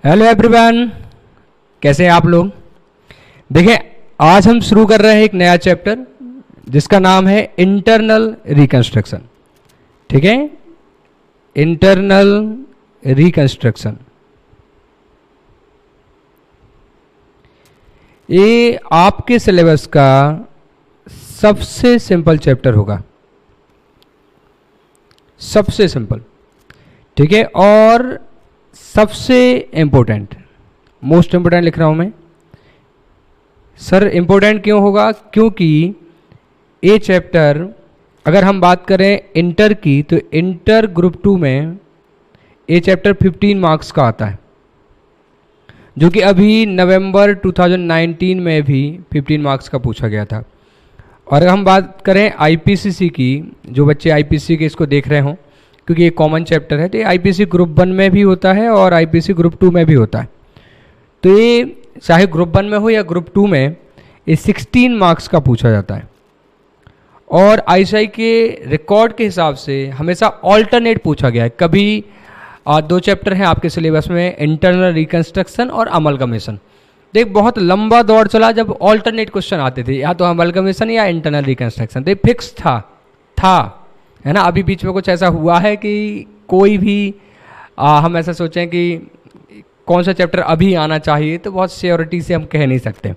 Hello everyone, कैसे हैं आप लोग। देखिए, आज हम शुरू कर रहे हैं एक नया चैप्टर जिसका नाम है इंटरनल रिकंस्ट्रक्शन। ठीक है, इंटरनल रिकंस्ट्रक्शन। ये आपके सिलेबस का सबसे सिंपल चैप्टर होगा, सबसे सिंपल। ठीक है, और सबसे इंपॉर्टेंट, मोस्ट इंपॉर्टेंट लिख रहा हूं मैं। सर इंपॉर्टेंट क्यों होगा? क्योंकि ये चैप्टर, अगर हम बात करें इंटर की, तो इंटर ग्रुप 2 में ये चैप्टर 15 मार्क्स का आता है, जो कि अभी नवंबर 2019 में भी 15 मार्क्स का पूछा गया था। और अगर हम बात करें आईपीसीसी की, जो बच्चे आईपीसी के इसको देख रहे हों, क्योंकि ये कॉमन चैप्टर है, तो ये आईपीसी ग्रुप 1 में भी होता है और आईपीसी ग्रुप 2 में भी होता है। तो ये चाहे ग्रुप 1 में हो या ग्रुप 2 में, ये 16 मार्क्स का पूछा जाता है। और आईसीआई के रिकॉर्ड के हिसाब से हमेशा ऑल्टरनेट पूछा गया है। कभी 2 चैप्टर हैं आपके सिलेबस में, इंटरनल रिकंस्ट्रक्शन और अमलगमेशन। देख, बहुत लंबा दौर चला जब ऑल्टरनेट क्वेश्चन आते थे, या तो अमलगमेशन या इंटरनल रिकंस्ट्रक्शन। तो फिक्स था है ना। अभी बीच में कुछ ऐसा हुआ है कि कोई भी हम ऐसा सोचें कि कौन सा चैप्टर अभी आना चाहिए, तो बहुत श्योरिटी से हम कह नहीं सकते।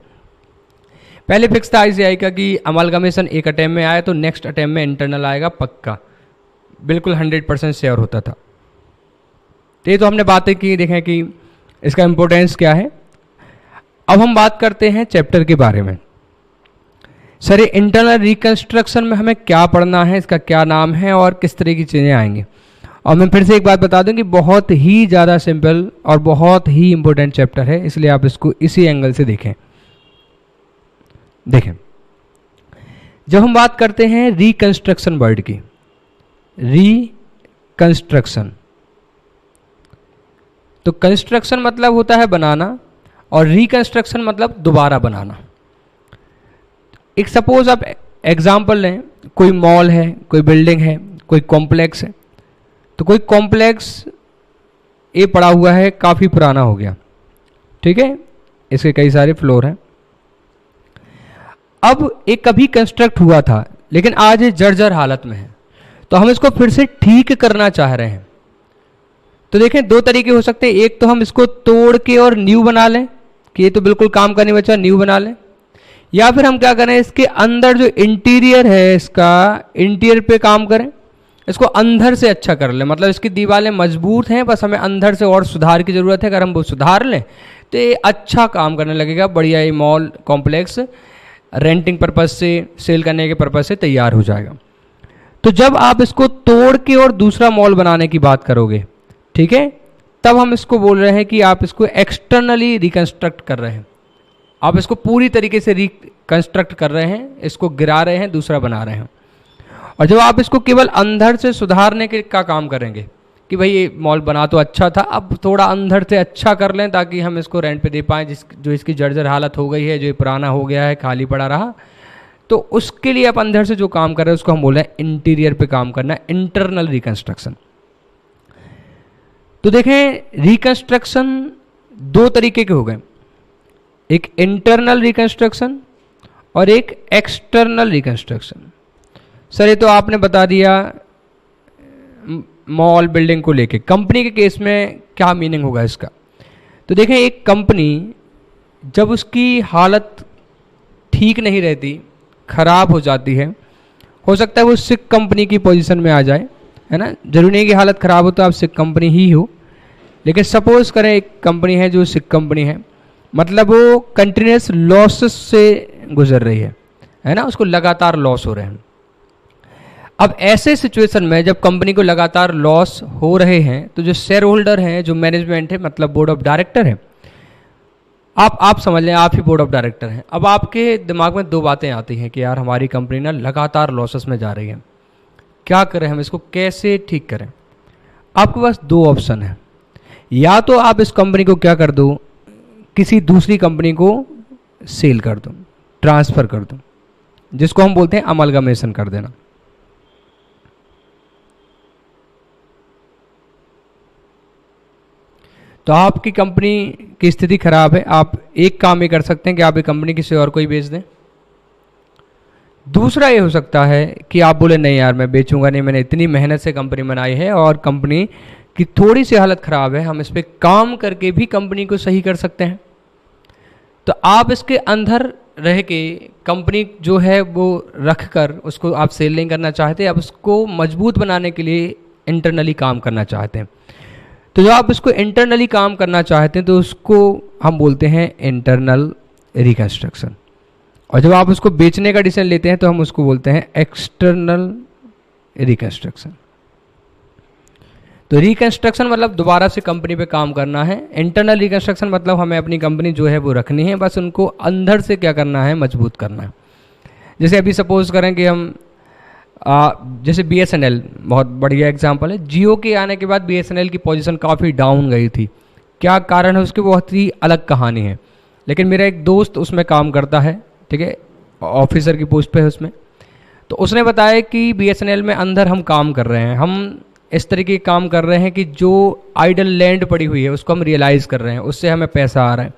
पहले फिक्स था आईसीआई का कि अमलगमेशन एक अटेम्प्ट में आया तो नेक्स्ट अटेम्प्ट में इंटरनल आएगा, पक्का, बिल्कुल 100% श्योर होता था। तो ये तो हमने बातें की, देखें कि इसका इंपॉर्टेंस क्या है। अब हम बात करते हैं चैप्टर के बारे में। सर, ये इंटरनल रिकंस्ट्रक्शन में हमें क्या पढ़ना है, इसका क्या नाम है और किस तरह की चीज़ें आएंगी। और मैं फिर से एक बात बता दूं कि बहुत ही ज़्यादा सिंपल और बहुत ही इंपॉर्टेंट चैप्टर है, इसलिए आप इसको इसी एंगल से देखें। जब हम बात करते हैं रिकंस्ट्रक्शन वर्ड की, रिकंस्ट्रक्शन, तो कंस्ट्रक्शन मतलब होता है बनाना और रिकंस्ट्रक्शन मतलब दोबारा बनाना। एक सपोज आप एग्जाम्पल लें, कोई मॉल है, कोई बिल्डिंग है, कोई कॉम्प्लेक्स है। तो कोई कॉम्प्लेक्स ये पड़ा हुआ है, काफ़ी पुराना हो गया, ठीक है, इसके कई सारे फ्लोर हैं। अब एक कभी कंस्ट्रक्ट हुआ था, लेकिन आज ये जर्जर हालत में है, तो हम इसको फिर से ठीक करना चाह रहे हैं। तो देखें, 2 तरीके हो सकते हैं। एक तो हम इसको तोड़ के और न्यू बना लें कि ये तो बिल्कुल काम का नहीं बचा, न्यू बना लें। या फिर हम क्या करें, इसके अंदर जो इंटीरियर है, इसका इंटीरियर पे काम करें, इसको अंदर से अच्छा कर लें। मतलब इसकी दीवारें मजबूत हैं, बस हमें अंदर से और सुधार की ज़रूरत है। अगर हम वो सुधार लें तो ये अच्छा काम करने लगेगा, बढ़िया। ये मॉल कॉम्प्लेक्स रेंटिंग पर्पज़ से, सेल करने के पर्पज़ से तैयार हो जाएगा। तो जब आप इसको तोड़ के और दूसरा मॉल बनाने की बात करोगे, ठीक है, तब हम इसको बोल रहे हैं कि आप इसको एक्सटर्नली रिकंस्ट्रक्ट कर रहे हैं। आप इसको पूरी तरीके से रिकंस्ट्रक्ट कर रहे हैं, इसको गिरा रहे हैं, दूसरा बना रहे हैं। और जब आप इसको केवल अंदर से सुधारने के का काम करेंगे कि भाई ये मॉल बना तो अच्छा था, अब थोड़ा अंदर से अच्छा कर लें ताकि हम इसको रेंट पे दे पाएँ, जो इसकी जर्जर हालत हो गई है, जो ये पुराना हो गया है, खाली पड़ा रहा, तो उसके लिए आप अंदर से जो काम कर रहे हैं उसको हम बोल रहे हैं इंटीरियर पे काम करना, इंटरनल रिकंस्ट्रक्शन। तो देखें, रिकंस्ट्रक्शन 2 तरीके के हो गए, एक इंटरनल रिकंस्ट्रक्शन और एक एक्सटर्नल रिकंस्ट्रक्शन। सर ये तो आपने बता दिया मॉल बिल्डिंग को लेके। कंपनी के केस में क्या मीनिंग होगा इसका? तो देखें, एक कंपनी जब उसकी हालत ठीक नहीं रहती, खराब हो जाती है, हो सकता है वो सिक कंपनी की पोजीशन में आ जाए, है ना। जरूरी नहीं कि हालत खराब हो तो आप सिक कंपनी ही हो, लेकिन सपोज करें एक कंपनी है जो सिक कंपनी है, मतलब वो कंटिन्यूस लॉसेस से गुजर रही है ना, उसको लगातार लॉस हो रहे हैं। अब ऐसे सिचुएशन में जब कंपनी को लगातार लॉस हो रहे हैं, तो जो शेयर होल्डर हैं, जो मैनेजमेंट है, मतलब बोर्ड ऑफ डायरेक्टर है, आप समझ लें, आप ही बोर्ड ऑफ डायरेक्टर हैं। अब आपके दिमाग में 2 बातें आती हैं कि यार हमारी कंपनी ना लगातार लॉसेस में जा रही है, क्या करें, हम इसको कैसे ठीक करें। आपके पास 2 ऑप्शन है। या तो आप इस कंपनी को क्या कर दो, किसी दूसरी कंपनी को सेल कर दो, ट्रांसफ़र कर दो, जिसको हम बोलते हैं अमलगमेशन कर देना। तो आपकी कंपनी की स्थिति खराब है, आप एक काम ये कर सकते हैं कि आप ये कंपनी किसी और को ही बेच दें। दूसरा ये हो सकता है कि आप बोले नहीं यार मैं बेचूंगा नहीं, मैंने इतनी मेहनत से कंपनी बनाई है और कंपनी की थोड़ी सी हालत ख़राब है, हम इस पर काम करके भी कंपनी को सही कर सकते हैं। तो आप इसके अंदर रह के कंपनी जो है वो रख कर उसको आप सेल नहीं करना चाहते, आप उसको मजबूत बनाने के लिए इंटरनली काम करना चाहते हैं। तो जब आप इसको इंटरनली काम करना चाहते हैं तो उसको हम बोलते हैं इंटरनल रिकंस्ट्रक्शन, और जब आप उसको बेचने का डिसीजन लेते हैं तो हम उसको बोलते हैं एक्सटर्नल रिकंस्ट्रक्शन। तो रिकंस्ट्रक्शन मतलब दोबारा से कंपनी पे काम करना है, इंटरनल रिकंस्ट्रक्शन मतलब हमें अपनी कंपनी जो है वो रखनी है, बस उनको अंदर से क्या करना है, मजबूत करना है। जैसे अभी सपोज करें कि हम जैसे BSNL बहुत बढ़िया एग्जांपल है। जियो के आने के बाद BSNL की पोजीशन काफ़ी डाउन गई थी, क्या कारण है उसकी बहुत ही अलग कहानी है। लेकिन मेरा एक दोस्त उसमें काम करता है, ठीक है, ऑफिसर की पोस्ट पे है उसमें, तो उसने बताया कि BSNL में अंदर हम काम कर रहे हैं, हम इस तरीके के काम कर रहे हैं कि जो आइडल लैंड पड़ी हुई है उसको हम रियलाइज़ कर रहे हैं, उससे हमें पैसा आ रहा है,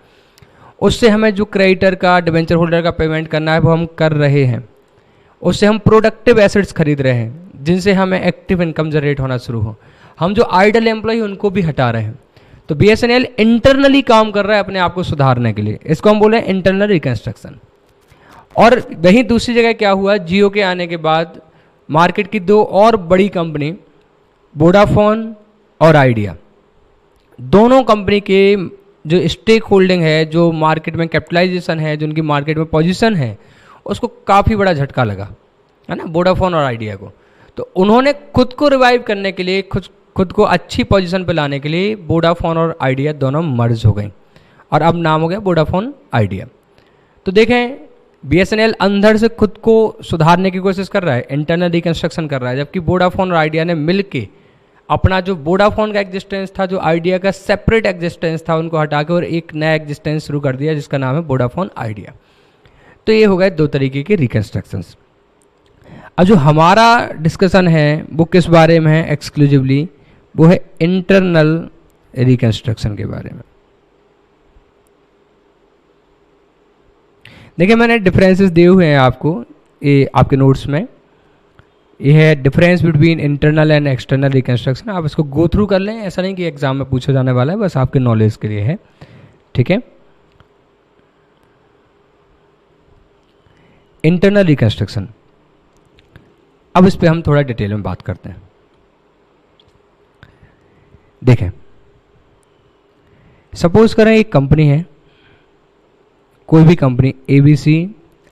उससे हमें जो क्रेडिटर का डिबेंचर होल्डर का पेमेंट करना है वो हम कर रहे हैं, उससे हम प्रोडक्टिव एसेट्स खरीद रहे हैं जिनसे हमें एक्टिव इनकम जनरेट होना शुरू हो, हम जो आइडल एम्प्लॉय उनको भी हटा रहे हैं। तो BSNL इंटरनली काम कर रहा है अपने आप को सुधारने के लिए, इसको हम बोले इंटरनल रिकंस्ट्रक्शन। और वहीं दूसरी जगह क्या हुआ, जियो के आने के बाद मार्केट की दो और बड़ी कंपनी वोडाफोन और आइडिया, दोनों कंपनी के जो स्टेक होल्डिंग है, जो मार्केट में कैपिटलाइजेशन है, जो उनकी मार्केट में पोजीशन है, उसको काफ़ी बड़ा झटका लगा है ना, वोडाफोन और आइडिया को। तो उन्होंने खुद को रिवाइव करने के लिए, खुद को अच्छी पोजीशन पे लाने के लिए वोडाफोन और आइडिया दोनों मर्ज हो गई और अब नाम हो गया वोडाफोन आइडिया। तो देखें BSNL अंदर से खुद को सुधारने की कोशिश कर रहा है, इंटरनल रिकंस्ट्रक्शन कर रहा है, जबकि वोडाफोन और आइडिया ने मिलके अपना जो वोडाफोन का एग्जिस्टेंस था, जो आइडिया का सेपरेट एग्जिस्टेंस था, उनको हटा के और एक नया एग्जिस्टेंस शुरू कर दिया जिसका नाम है वोडाफोन आइडिया। तो ये हो गए दो तरीके के रिकंस्ट्रक्शंस। अब जो हमारा डिस्कशन है वो किस बारे में है एक्सक्लूसिवली, वो है इंटरनल रिकंस्ट्रक्शन के बारे में। देखिए मैंने डिफरेंसेस दिए हुए हैं आपको, ये आपके नोट्स में, ये है difference between internal and external reconstruction. आप इसको गो थ्रू कर लें, ऐसा नहीं कि एग्जाम में पूछा जाने वाला है, बस आपके नॉलेज के लिए है, ठीक है। इंटरनल रिकंस्ट्रक्शन, अब इस पे हम थोड़ा डिटेल में बात करते हैं। देखें सपोज करें एक कंपनी है, कोई भी कंपनी ABC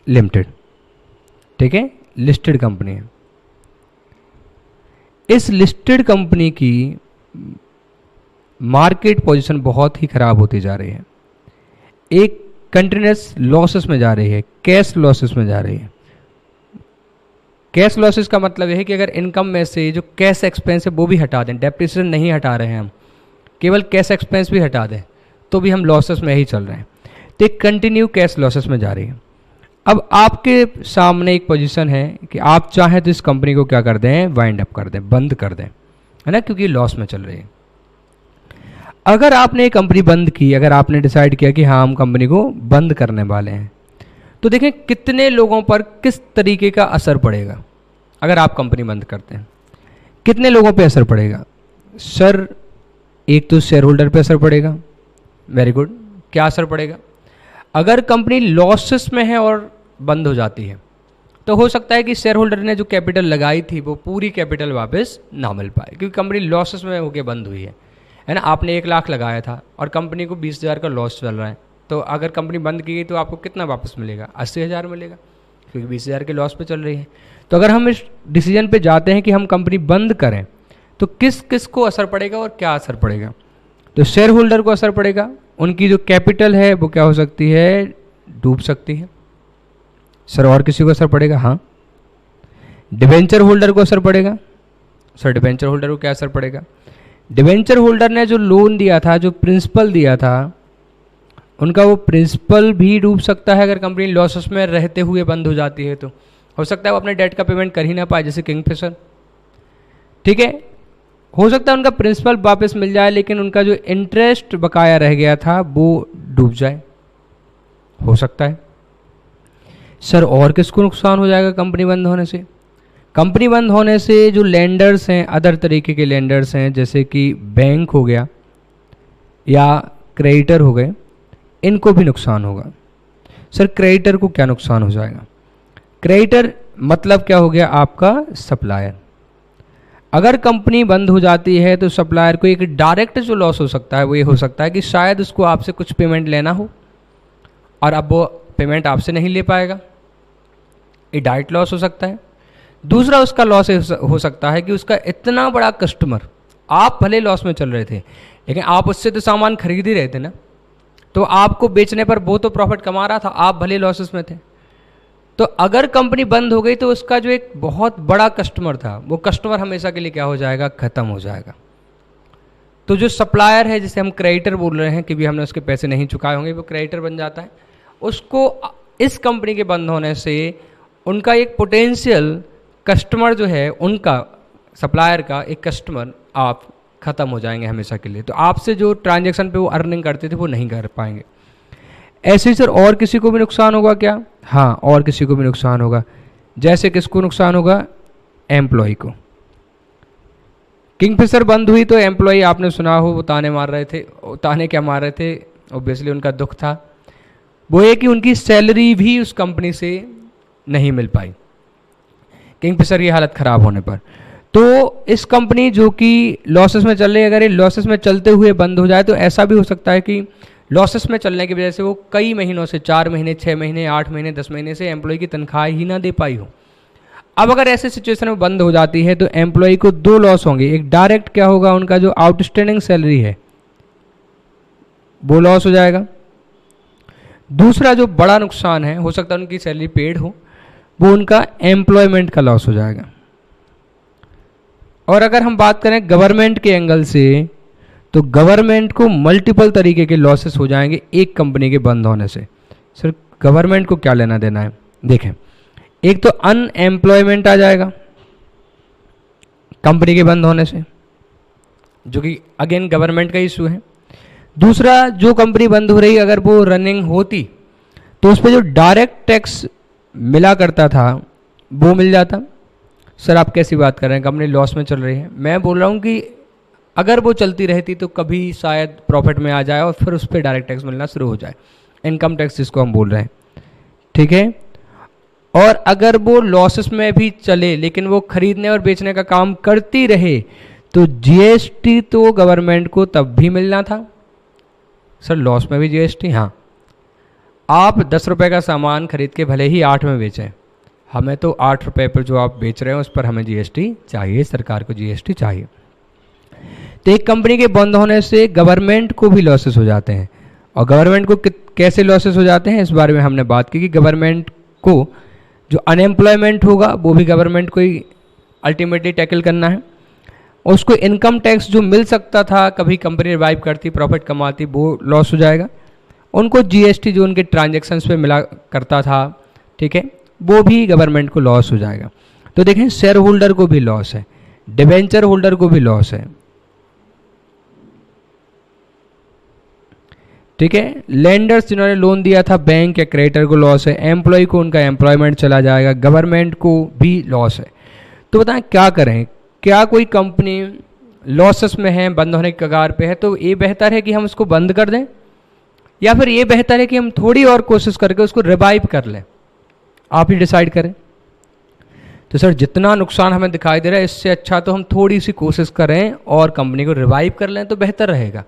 लिमिटेड, ठीक है, लिस्टेड कंपनी है। इस लिस्टेड कंपनी की मार्केट पोजीशन बहुत ही खराब होती जा रही है, एक कंटिन्यूस लॉसेस में जा रही है, कैश लॉसेस में जा रही है। कैश लॉसेस का मतलब यह है कि अगर इनकम में से जो कैश एक्सपेंस है वो भी हटा दें, डेप्रिसिएशन नहीं हटा रहे हैं हम, केवल कैश एक्सपेंस भी हटा दें, तो भी हम लॉसेस में ही चल रहे हैं। तो एक कंटिन्यू कैश लॉसेस में जा रही है। अब आपके सामने एक पोजीशन है कि आप चाहें तो इस कंपनी को क्या कर दें, वाइंड अप कर दें, बंद कर दें, है ना, क्योंकि लॉस में चल रही है। अगर आपने एक कंपनी बंद की, अगर आपने डिसाइड किया कि हाँ हम कंपनी को बंद करने वाले हैं, तो देखें कितने लोगों पर किस तरीके का असर पड़ेगा। अगर आप कंपनी बंद करते हैं, कितने लोगों पे असर पड़ेगा? सर एक तो शेयर होल्डर पे असर पड़ेगा। वेरी गुड, क्या असर पड़ेगा? अगर कंपनी लॉसेस में है और बंद हो जाती है तो हो सकता है कि शेयर होल्डर ने जो कैपिटल लगाई थी वो पूरी कैपिटल वापस ना मिल पाए, क्योंकि कंपनी लॉसेस में होकर बंद हुई है ना। आपने 1 लाख लगाया था और कंपनी को 20,000 का लॉस चल रहा है, तो अगर कंपनी बंद की गई तो आपको कितना वापस मिलेगा? 80,000 मिलेगा, क्योंकि 20,000 के लॉस पे चल रही है। तो अगर हम इस डिसीजन पे जाते हैं कि हम कंपनी बंद करें तो किस किस को असर पड़ेगा और क्या असर पड़ेगा? तो शेयर होल्डर को असर पड़ेगा, उनकी जो कैपिटल है वो क्या हो सकती है, डूब सकती है। सर और किसी को असर पड़ेगा? हाँ, डिबेंचर होल्डर को असर पड़ेगा। सर डिबेंचर होल्डर को क्या असर पड़ेगा? डिबेंचर होल्डर ने जो लोन दिया था, जो प्रिंसिपल दिया था, उनका वो प्रिंसिपल भी डूब सकता है अगर कंपनी लॉसेस में रहते हुए बंद हो जाती है। तो हो सकता है वो अपने डेट का पेमेंट कर ही ना पाए, जैसे किंगफिशर, ठीक है। हो सकता है उनका प्रिंसिपल वापस मिल जाए, लेकिन उनका जो इंटरेस्ट बकाया रह गया था वो डूब जाए, हो सकता है। सर और किसको नुकसान हो जाएगा कंपनी बंद होने से? कंपनी बंद होने से जो लेंडर्स हैं, अदर तरीके के लेंडर्स हैं, जैसे कि बैंक हो गया या क्रेडिटर हो गए, इनको भी नुकसान होगा। सर क्रेडिटर को क्या नुकसान हो जाएगा? क्रेडिटर मतलब क्या हो गया? आपका सप्लायर। अगर कंपनी बंद हो जाती है तो सप्लायर को एक डायरेक्ट जो लॉस हो सकता है वो ये हो सकता है कि शायद उसको आपसे कुछ पेमेंट लेना हो और अब वो पेमेंट आपसे नहीं ले पाएगा, ये डायरेक्ट लॉस हो सकता है। दूसरा उसका लॉस हो सकता है कि उसका इतना बड़ा कस्टमर, आप भले लॉस में चल रहे थे लेकिन आप उससे तो सामान खरीद ही रहे थे ना, तो आपको बेचने पर वो तो प्रॉफिट कमा रहा था, आप भले लॉसेस में थे। तो अगर कंपनी बंद हो गई तो उसका जो एक बहुत बड़ा कस्टमर था वो कस्टमर हमेशा के लिए क्या हो जाएगा? खत्म हो जाएगा। तो जो सप्लायर है, जिसे हम क्रेडिटर बोल रहे हैं कि भी हमने उसके पैसे नहीं चुकाए होंगे, वो क्रेडिटर बन जाता है। उसको इस कंपनी के बंद होने से उनका एक पोटेंशियल कस्टमर जो है, उनका सप्लायर का एक कस्टमर आप ख़त्म हो जाएंगे हमेशा के लिए। तो आपसे जो ट्रांजैक्शन पे वो अर्निंग करते थे वो नहीं कर पाएंगे। ऐसे ही सर और किसी को भी नुकसान होगा क्या? हाँ, और किसी को भी नुकसान होगा। जैसे किसको नुकसान होगा? एम्प्लॉय को। किंगफिशर बंद हुई तो एम्प्लॉय आपने सुना हो वो ताने मार रहे थे। ताने क्या मार रहे थे? ऑब्वियसली उनका दुख था वो ये कि उनकी सैलरी भी उस कंपनी से नहीं मिल पाई, किंगफिशर की हालत ख़राब होने पर। तो इस कंपनी जो कि लॉसेस में चल रही है, अगर ये लॉसेस में चलते हुए बंद हो जाए तो ऐसा भी हो सकता है कि लॉसेस में चलने की वजह से वो कई महीनों से, 4 महीने, 6 महीने, 8 महीने, 10 महीने से एम्प्लॉय की तनख्वाह ही ना दे पाई हो। अब अगर ऐसे सिचुएशन में बंद हो जाती है तो एम्प्लॉय को 2 लॉस होंगे। एक डायरेक्ट क्या होगा? उनका जो आउटस्टैंडिंग सैलरी है वो लॉस हो जाएगा। दूसरा जो बड़ा नुकसान है, हो सकता है उनकी सैलरी पेड हो, वो उनका एम्प्लॉयमेंट का लॉस हो जाएगा। और अगर हम बात करें गवर्नमेंट के एंगल से, तो गवर्नमेंट को मल्टीपल तरीके के लॉसेस हो जाएंगे एक कंपनी के बंद होने से। सर गवर्नमेंट को क्या लेना देना है? देखें, एक तो अनएम्प्लॉयमेंट आ जाएगा कंपनी के बंद होने से, जो कि अगेन गवर्नमेंट का इशू है। दूसरा, जो कंपनी बंद हो रही अगर वो रनिंग होती तो उस पर जो डायरेक्ट टैक्स मिला करता था वो मिल जाता। सर आप कैसी बात कर रहे हैं, कंपनी लॉस में चल रही है? मैं बोल रहा हूँ कि अगर वो चलती रहती तो कभी शायद प्रॉफिट में आ जाए और फिर उस पर डायरेक्ट टैक्स मिलना शुरू हो जाए, इनकम टैक्स जिसको हम बोल रहे हैं, ठीक है। और अगर वो लॉसेस में भी चले लेकिन वो खरीदने और बेचने का काम करती रहे तो जीएसटी तो गवर्नमेंट को तब भी मिलना था। सर लॉस में भी जीएसटी? हाँ, आप 10 रुपये का सामान खरीद के भले ही 8 में बेचें, हमें तो 8 रुपये पर जो आप बेच रहे हैं उस पर हमें जीएसटी चाहिए, सरकार को जीएसटी चाहिए। तो एक कंपनी के बंद होने से गवर्नमेंट को भी लॉसेस हो जाते हैं। और गवर्नमेंट को कैसे लॉसेस हो जाते हैं इस बारे में हमने बात की कि गवर्नमेंट को जो अनएम्प्लॉयमेंट होगा वो भी गवर्नमेंट को ही अल्टीमेटली टैकल करना है। उसको इनकम टैक्स जो मिल सकता था, कभी कंपनी रिवाइव करती, प्रॉफिट कमाती, वो लॉस हो जाएगा। उनको जीएसटी जो उनके ट्रांजैक्शंस पे मिला करता था, ठीक है, वो भी गवर्नमेंट को लॉस हो जाएगा। तो देखें, शेयर होल्डर को भी लॉस है, डिबेंचर होल्डर को भी लॉस है, ठीक है। लेंडर्स जिन्होंने लोन दिया था, बैंक या क्रेडिटर को लॉस है, एम्प्लॉय को उनका एम्प्लॉयमेंट चला जाएगा, गवर्नमेंट को भी लॉस है। तो बताएं क्या करें? क्या कोई कंपनी लॉसेस में है, बंद होने की कगार पे है, तो ये बेहतर है कि हम उसको बंद कर दें या फिर ये बेहतर है कि हम थोड़ी और कोशिश करके उसको रिवाइव कर लें? आप ही डिसाइड करें। तो सर जितना नुकसान हमें दिखाई दे रहा है इससे अच्छा तो हम थोड़ी सी कोशिश करें और कंपनी को रिवाइव कर लें तो बेहतर रहेगा।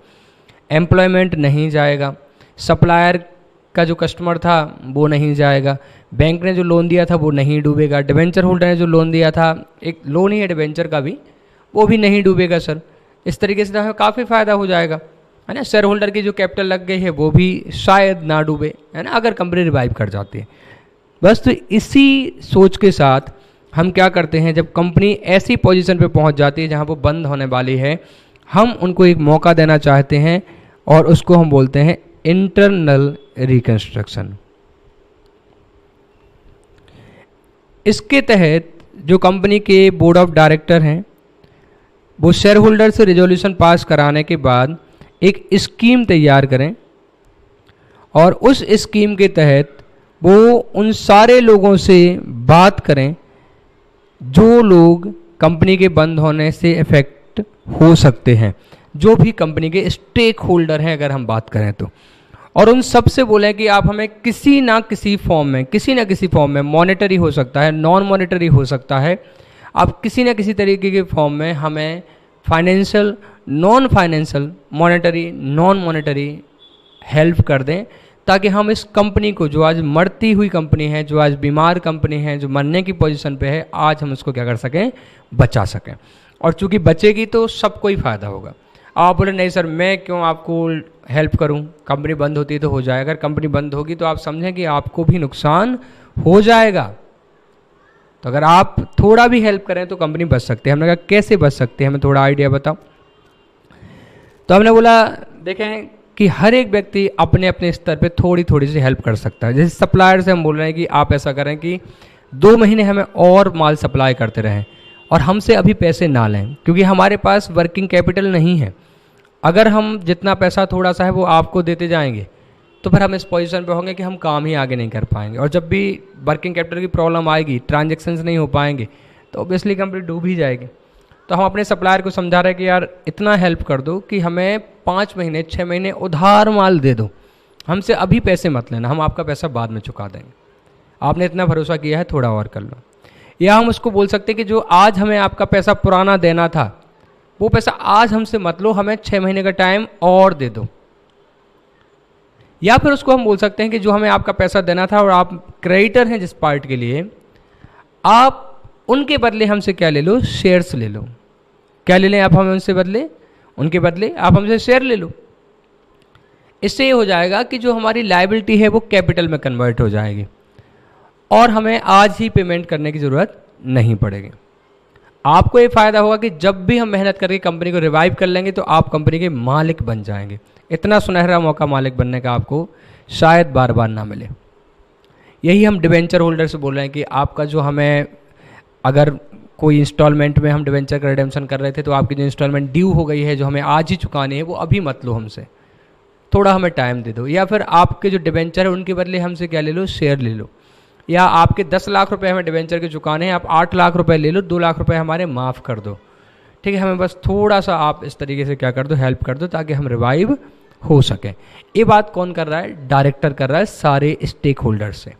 एम्प्लॉयमेंट नहीं जाएगा, सप्लायर का जो कस्टमर था वो नहीं जाएगा, बैंक ने जो लोन दिया था वो नहीं डूबेगा, डिबेंचर होल्डर ने जो लोन दिया था, एक लोन ही है डिबेंचर का भी, वो भी नहीं डूबेगा। सर इस तरीके से हमें काफ़ी फ़ायदा हो जाएगा, है ना। शेयर होल्डर की जो कैपिटल लग गई है वो भी शायद ना डूबे, है ना, अगर कंपनी रिवाइव कर जाती है। बस तो इसी सोच के साथ हम क्या करते हैं, जब कंपनी ऐसी पोजीशन पे पहुंच जाती है जहां वो बंद होने वाली है, हम उनको एक मौका देना चाहते हैं और उसको हम बोलते हैं इंटरनल रिकंस्ट्रक्शन। इसके तहत जो कंपनी के बोर्ड ऑफ डायरेक्टर हैं वो शेयर होल्डर से रिजोल्यूशन पास कराने के बाद एक स्कीम तैयार करें और उस स्कीम के तहत वो उन सारे लोगों से बात करें जो लोग कंपनी के बंद होने से इफेक्ट हो सकते हैं, जो भी कंपनी के स्टेक होल्डर हैं अगर हम बात करें तो, और उन सब से बोलें कि आप हमें किसी ना किसी फॉर्म में मॉनेटरी हो सकता है, नॉन मॉनेटरी हो सकता है, आप किसी ना किसी तरीके के फॉर्म में हमें financial, non financial, monetary, non monetary help कर दें, ताकि हम इस कंपनी को, जो आज मरती हुई कंपनी है, जो आज बीमार कंपनी है, जो मरने की पोजीशन पे है, आज हम उसको क्या कर सकें, बचा सकें। और चूंकि बचेगी तो सबको ही फायदा होगा। आप बोले नहीं सर मैं क्यों आपको हेल्प करूं, कंपनी बंद होती है तो हो जाएगा। अगर कंपनी बंद होगी तो आप समझें कि आपको भी नुकसान हो जाएगा। तो अगर आप थोड़ा भी हेल्प करें तो कंपनी बच सकती है। हमने कहा कैसे बच सकती है, हमें थोड़ा आइडिया बताओ। तो हमने बोला देखें कि हर एक व्यक्ति अपने अपने स्तर पे थोड़ी थोड़ी सी हेल्प कर सकता है। जैसे सप्लायर से हम बोल रहे हैं कि आप ऐसा करें कि 2 महीने हमें और माल सप्लाई करते रहें और हमसे अभी पैसे ना लें, क्योंकि हमारे पास वर्किंग कैपिटल नहीं है। अगर हम जितना पैसा थोड़ा सा है वो आपको देते जाएंगे तो फिर हम इस पोजीशन पे होंगे कि हम काम ही आगे नहीं कर पाएंगे, और जब भी वर्किंग कैपिटल की प्रॉब्लम आएगी, ट्रांजेक्शन्स नहीं हो पाएंगे, तो ऑब्वियसली कंपनी डूब ही जाएगी। तो हम अपने सप्लायर को समझा रहे हैं कि यार इतना हेल्प कर दो कि हमें 5 महीने 6 महीने उधार माल दे दो, हमसे अभी पैसे मत लेना, हम आपका पैसा बाद में चुका देंगे, आपने इतना भरोसा किया है थोड़ा और कर लो। या हम उसको बोल सकते हैं कि जो आज हमें आपका पैसा पुराना देना था वो पैसा आज हमसे मत लो, हमें 6 महीने का टाइम और दे दो। या फिर उसको हम बोल सकते हैं कि जो हमें आपका पैसा देना था और आप क्रेडिटर हैं जिस पार्ट के लिए, आप उनके बदले हमसे क्या ले लो, शेयर्स ले लो। क्या ले लें आप हमें उनसे बदले, उनके बदले आप हमसे शेयर ले लो। इससे ये हो जाएगा कि जो हमारी लायबिलिटी है वो कैपिटल में कन्वर्ट हो जाएगी और हमें आज ही पेमेंट करने की ज़रूरत नहीं पड़ेगी। आपको ये फ़ायदा होगा कि जब भी हम मेहनत करके कंपनी को रिवाइव कर लेंगे तो आप कंपनी के मालिक बन जाएंगे। इतना सुनहरा मौका मालिक बनने का आपको शायद बार बार ना मिले। यही हम डिवेंचर होल्डर से बोल रहे हैं कि आपका जो हमें, अगर कोई इंस्टॉलमेंट में हम डिवेंचर का रिडेम्पशन कर रहे थे तो आपकी जो इंस्टॉलमेंट ड्यू हो गई है, जो हमें आज ही चुकानी है, वो अभी मत लो हमसे, थोड़ा हमें टाइम दे दो। या फिर आपके जो डिवेंचर है उनके बदले हमसे क्या ले लो, शेयर ले लो। या आपके 10 लाख रुपए हमें डिवेंचर के चुकाने हैं, आप 8 लाख रुपए ले लो, 2 लाख रुपए हमारे माफ़ कर दो, ठीक है। हमें बस थोड़ा सा आप इस तरीके से क्या कर दो, हेल्प कर दो, ताकि हम रिवाइव हो सके। ये बात कौन कर रहा है, डायरेक्टर कर रहा है सारे स्टेक होल्डर से।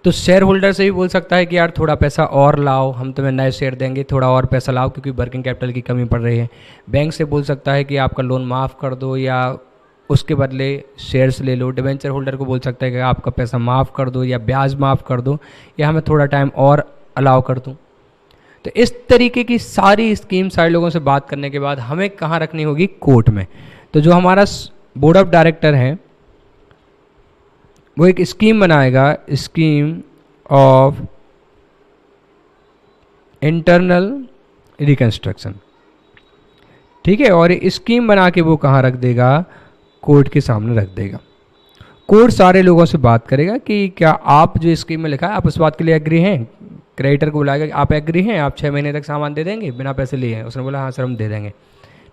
तो शेयर होल्डर से भी बोल सकता है कि यार थोड़ा पैसा और लाओ, हम तुम्हें नए शेयर देंगे, थोड़ा और पैसा लाओ क्योंकि वर्किंग कैपिटल की कमी पड़ रही है। बैंक से बोल सकता है कि आपका लोन माफ़ कर दो या उसके बदले शेयर्स ले लो। डिवेंचर होल्डर को बोल सकता है कि आपका पैसा माफ़ कर दो या ब्याज माफ़ कर दो या हमें थोड़ा टाइम और अलाउ कर दूँ। तो इस तरीके की सारी स्कीम सारे लोगों से बात करने के बाद हमें कहाँ रखनी होगी, कोर्ट में। तो जो हमारा बोर्ड ऑफ डायरेक्टर है वो एक स्कीम बनाएगा, स्कीम ऑफ इंटरनल रिकंस्ट्रक्शन, ठीक है। और स्कीम बना के वो कहाँ रख देगा, कोर्ट के सामने रख देगा। कोर्ट सारे लोगों से बात करेगा कि क्या आप जो स्कीम में लिखा है आप उस बात के लिए एग्री हैं। क्रेडिटर को बुलाएगा कि आप एग्री हैं, आप 6 महीने तक सामान दे देंगे बिना पैसे लिए हैं। उसने बोला हाँ सर हम दे देंगे,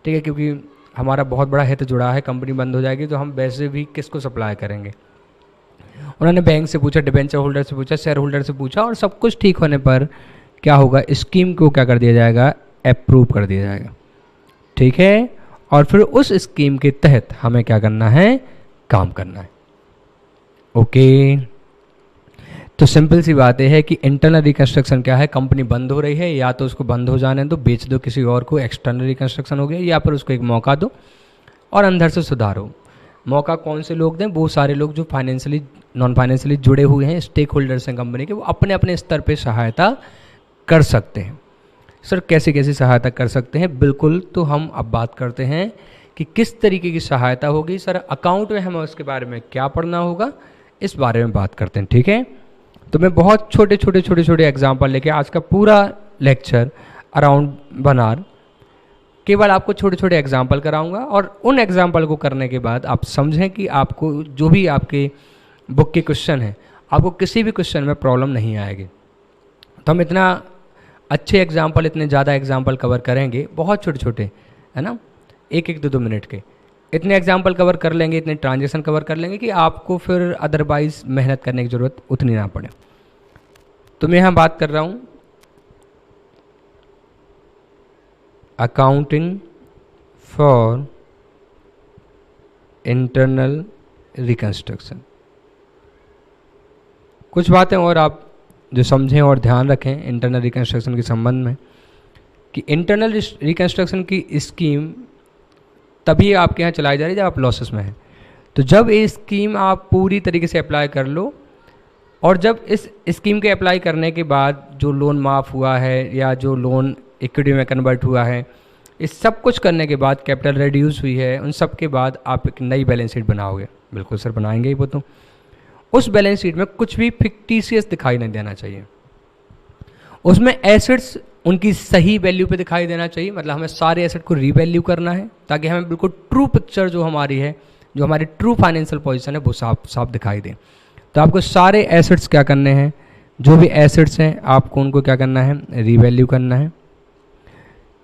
ठीक है, क्योंकि हमारा बहुत बड़ा हित जुड़ा है, कंपनी बंद हो जाएगी तो हम वैसे भी किसको सप्लाई करेंगे। उन्होंने बैंक से पूछा, डिवेंचर होल्डर से पूछा, शेयर होल्डर से पूछा, और सब कुछ ठीक होने पर क्या होगा, स्कीम को क्या कर दिया जाएगा, अप्रूव कर दिया जाएगा, ठीक है। और फिर उस स्कीम के तहत हमें क्या करना है, काम करना है। ओके, तो सिंपल सी बात यह है कि इंटरनल रिकंस्ट्रक्शन क्या है, कंपनी बंद हो रही है, या तो उसको बंद हो जाने दो, बेच दो किसी और को, एक्सटर्नल रिकंस्ट्रक्शन हो गया, या फिर उसको एक मौका दो और अंदर से सुधारो। मौका कौन से लोग दें, वो सारे लोग जो फाइनेंशियली नॉन फाइनेंशियली जुड़े हुए हैं, स्टेक होल्डर्स हैं कंपनी के, वो अपने अपने स्तर पे सहायता कर सकते हैं। सर कैसे कैसे सहायता कर सकते हैं, बिल्कुल, तो हम अब बात करते हैं कि किस तरीके की सहायता होगी। सर अकाउंट में हमें उसके बारे में क्या पढ़ना होगा, इस बारे में बात करते हैं, ठीक है। तो मैं बहुत छोटे छोटे एग्जाम्पल लेके आज का पूरा लेक्चर अराउंड 1 आवर केवल आपको छोटे छोटे एग्जाम्पल कराऊंगा, और उन एग्जाम्पल को करने के बाद आप समझें कि आपको जो भी आपके बुक के क्वेश्चन हैं, आपको किसी भी क्वेश्चन में प्रॉब्लम नहीं आएगी। तो हम इतना अच्छे एग्जाम्पल, इतने ज़्यादा एग्जाम्पल कवर करेंगे, बहुत छोटे छोटे, है ना, 1-1, 2-2 मिनट के, इतने एग्जाम्पल कवर कर लेंगे, इतने ट्रांजेक्शन कवर कर लेंगे कि आपको फिर अदरवाइज मेहनत करने की ज़रूरत उतनी ना पड़े। तो मैं यहाँ बात कर रहा हूँ अकाउंटिंग फॉर इंटरनल रिकंस्ट्रक्शन। कुछ बातें और आप जो समझें और ध्यान रखें इंटरनल रिकंस्ट्रक्शन के संबंध में, कि इंटरनल रिकंस्ट्रक्शन की स्कीम तभी आपके यहाँ चलाई जा रही है जब आप लॉसेस में हैं। तो जब ये स्कीम आप पूरी तरीके से अप्लाई कर लो, और जब इस स्कीम के अप्लाई करने के बाद जो लोन माफ़ हुआ है या जो लोन इक्विटी में कन्वर्ट हुआ है, इस सब कुछ करने के बाद, कैपिटल रिड्यूस हुई है, उन सब के बाद आप एक नई बैलेंस शीट बनाओगे। बिल्कुल सर, बनाएंगे ही वो तो। उस बैलेंस शीट में कुछ भी फिक्टिशियस दिखाई नहीं देना चाहिए। उसमें एसेट्स उनकी सही वैल्यू पे दिखाई देना चाहिए, मतलब हमें सारे एसेट को रीवैल्यू करना है ताकि हमें बिल्कुल ट्रू पिक्चर जो हमारी है, जो हमारी ट्रू फाइनेंशियल पोजीशन है, वो साफ साफ दिखाई दे। तो आपको सारे एसेट्स क्या करने हैं, जो भी एसेट्स हैं आपको उनको क्या करना है, रीवैल्यू करना है।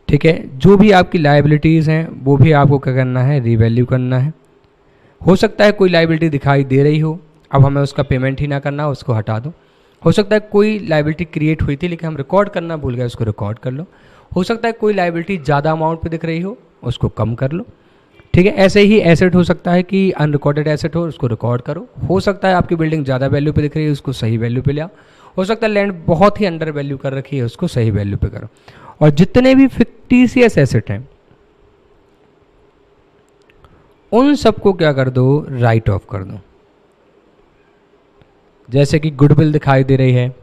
ठीक है, जो भी आपकी लायबिलिटीज़ हैं वो भी आपको क्या करना है, रीवैल्यू करना है। हो सकता है कोई लायबिलिटी दिखाई दे रही हो, अब हमें उसका पेमेंट ही ना करना, उसको हटा दो। हो सकता है कोई लायबिलिटी क्रिएट हुई थी लेकिन हम रिकॉर्ड करना भूल गए, उसको रिकॉर्ड कर लो। हो सकता है कोई लायबिलिटी ज़्यादा अमाउंट पे दिख रही हो, उसको कम कर लो। ठीक है, ऐसे ही एसेट हो सकता है कि अनरिकॉर्डेड एसेट हो, उसको रिकॉर्ड करो। हो सकता है आपकी बिल्डिंग ज़्यादा वैल्यू पे दिख रही है, उसको सही वैल्यू पे ले आओ। हो सकता है लैंड बहुत ही अंडर वैल्यू कर रखी है, उसको सही वैल्यू पे करो। और जितने भी फिक्टिशियस एसेट हैं उन सबको क्या कर दो, राइट ऑफ कर दो। जैसे कि गुडविल दिखाई दे रही है,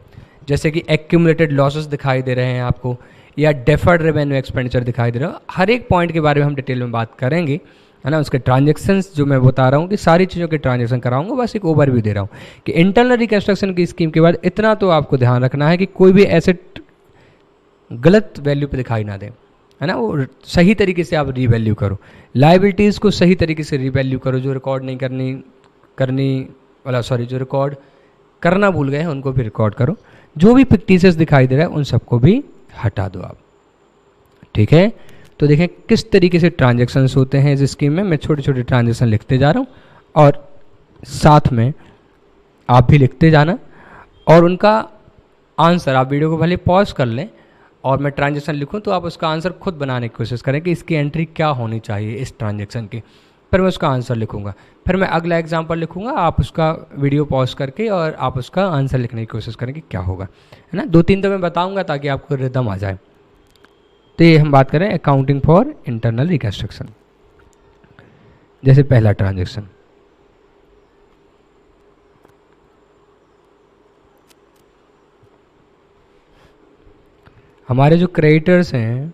जैसे कि एक्यूमुलेटेड लॉसेस दिखाई दे रहे हैं आपको, या डेफर्ड रेवेन्यू एक्सपेंडिचर दिखाई दे रहा है। हर एक पॉइंट के बारे में हम डिटेल में बात करेंगे, है ना। उसके ट्रांजेक्शन्स जो मैं बता रहा हूँ कि सारी चीज़ों के ट्रांजेक्शन कराऊंगा, बस एक ओवरव्यू दे रहा हूँ कि इंटरनल रिकंस्ट्रक्शन की स्कीम के बाद इतना तो आपको ध्यान रखना है कि कोई भी एसेट गलत वैल्यू पे दिखाई ना दे, है ना। वो सही तरीके से आप रीवैल्यू करो, लायबिलिटीज़ को सही तरीके से रीवैल्यू करो। जो रिकॉर्ड नहीं जो रिकॉर्ड करना भूल गए हैं उनको भी रिकॉर्ड करो। जो भी फिक्टिशियस दिखाई दे रहा है उन सबको भी हटा दो आप। ठीक है, तो देखें किस तरीके से ट्रांजेक्शन्स होते हैं इस स्कीम में। मैं छोटे छोटे ट्रांजेक्शन लिखते जा रहा हूँ और साथ में आप भी लिखते जाना, और उनका आंसर आप वीडियो को भले पॉज कर लें और मैं ट्रांजेक्शन लिखूं तो आप उसका आंसर खुद बनाने की कोशिश करें कि इसकी एंट्री क्या होनी चाहिए इस ट्रांजेक्शन की। फिर मैं उसका आंसर लिखूंगा, फिर मैं अगला एग्जांपल लिखूंगा, आप उसका वीडियो पॉज करके और आप उसका आंसर लिखने की कोशिश करें कि क्या होगा, है ना। 2-3 तो मैं बताऊंगा ताकि आपको रिदम आ जाए। तो ये हम बात करें अकाउंटिंग फॉर इंटरनल रिकंस्ट्रक्शन। जैसे पहला ट्रांजेक्शन, हमारे जो क्रेडिटर्स हैं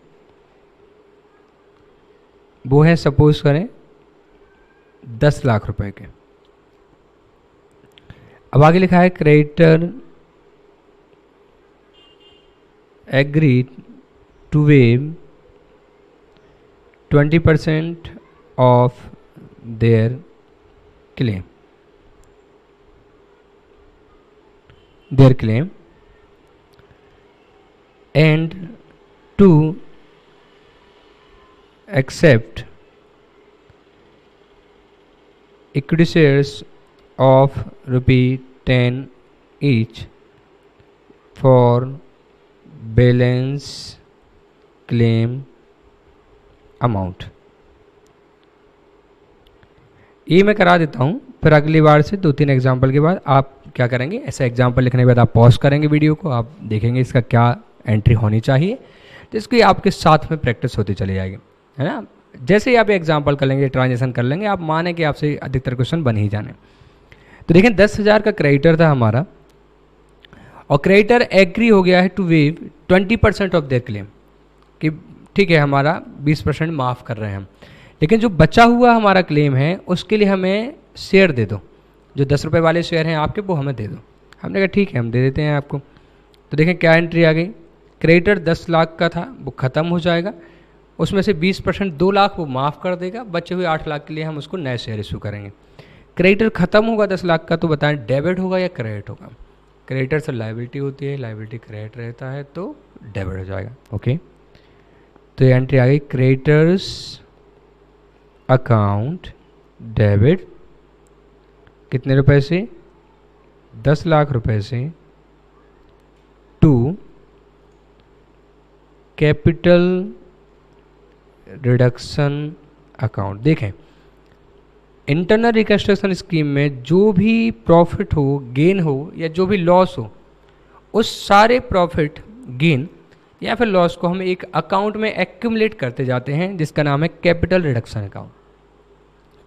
वो है, सपोज करें 10 लाख रुपए के। अब आगे लिखा है creditor agreed to waive 20% of their claim and to accept equity shares of ₹10 each for balance claim amount। ये मैं करा देता हूँ, फिर अगली बार से 2-3 एग्जाम्पल के बाद आप क्या करेंगे, ऐसा एग्जाम्पल लिखने के बाद आप पॉज करेंगे वीडियो को, आप देखेंगे इसका क्या एंट्री होनी चाहिए, तो इसकी आपके साथ में प्रैक्टिस होती चली जाएगी, है ना। जैसे ही आप एग्जाम्पल कर लेंगे, ट्रांजेक्शन कर लेंगे, आप माने कि आपसे अधिकतर क्वेश्चन बन ही जाने। तो देखें 10,000 का क्रेडिटर था हमारा, और क्रेडिटर एग्री हो गया है to waive 20% of their claim, कि ठीक है हमारा 20% माफ़ कर रहे हैं हम, लेकिन जो बचा हुआ हमारा क्लेम है उसके लिए हमें शेयर दे दो, जो 10 रुपये वाले शेयर हैं आपके वो हमें दे दो। हमने कहा ठीक है हम दे देते हैं आपको। तो देखें क्या एंट्री आ गई, क्रेडिटर 10 लाख का था वो ख़त्म हो जाएगा, उसमें से 20% 2 लाख वो माफ़ कर देगा, बचे हुए 8 लाख के लिए हम उसको नए शेयर इशू करेंगे। क्रेडिटर ख़त्म होगा 10 लाख का, तो बताएं डेबिट होगा या क्रेडिट होगा। क्रेडिटर्स लाइबिलिटी होती है, लाइबिलिटी क्रेडिट रहता है तो डेबिट हो जाएगा। ओके, तो ये एंट्री आ गई क्रेडिटर्स अकाउंट डेबिट कितने रुपए से, 10 लाख रुपए से टू कैपिटल रिडक्शन अकाउंट। देखें, इंटरनल रिकंस्ट्रक्शन स्कीम में जो भी प्रॉफिट हो, गेन हो या जो भी लॉस हो, उस सारे प्रॉफिट, गेन या फिर लॉस को हम एक अकाउंट में एक्यूमुलेट करते जाते हैं जिसका नाम है कैपिटल रिडक्शन अकाउंट।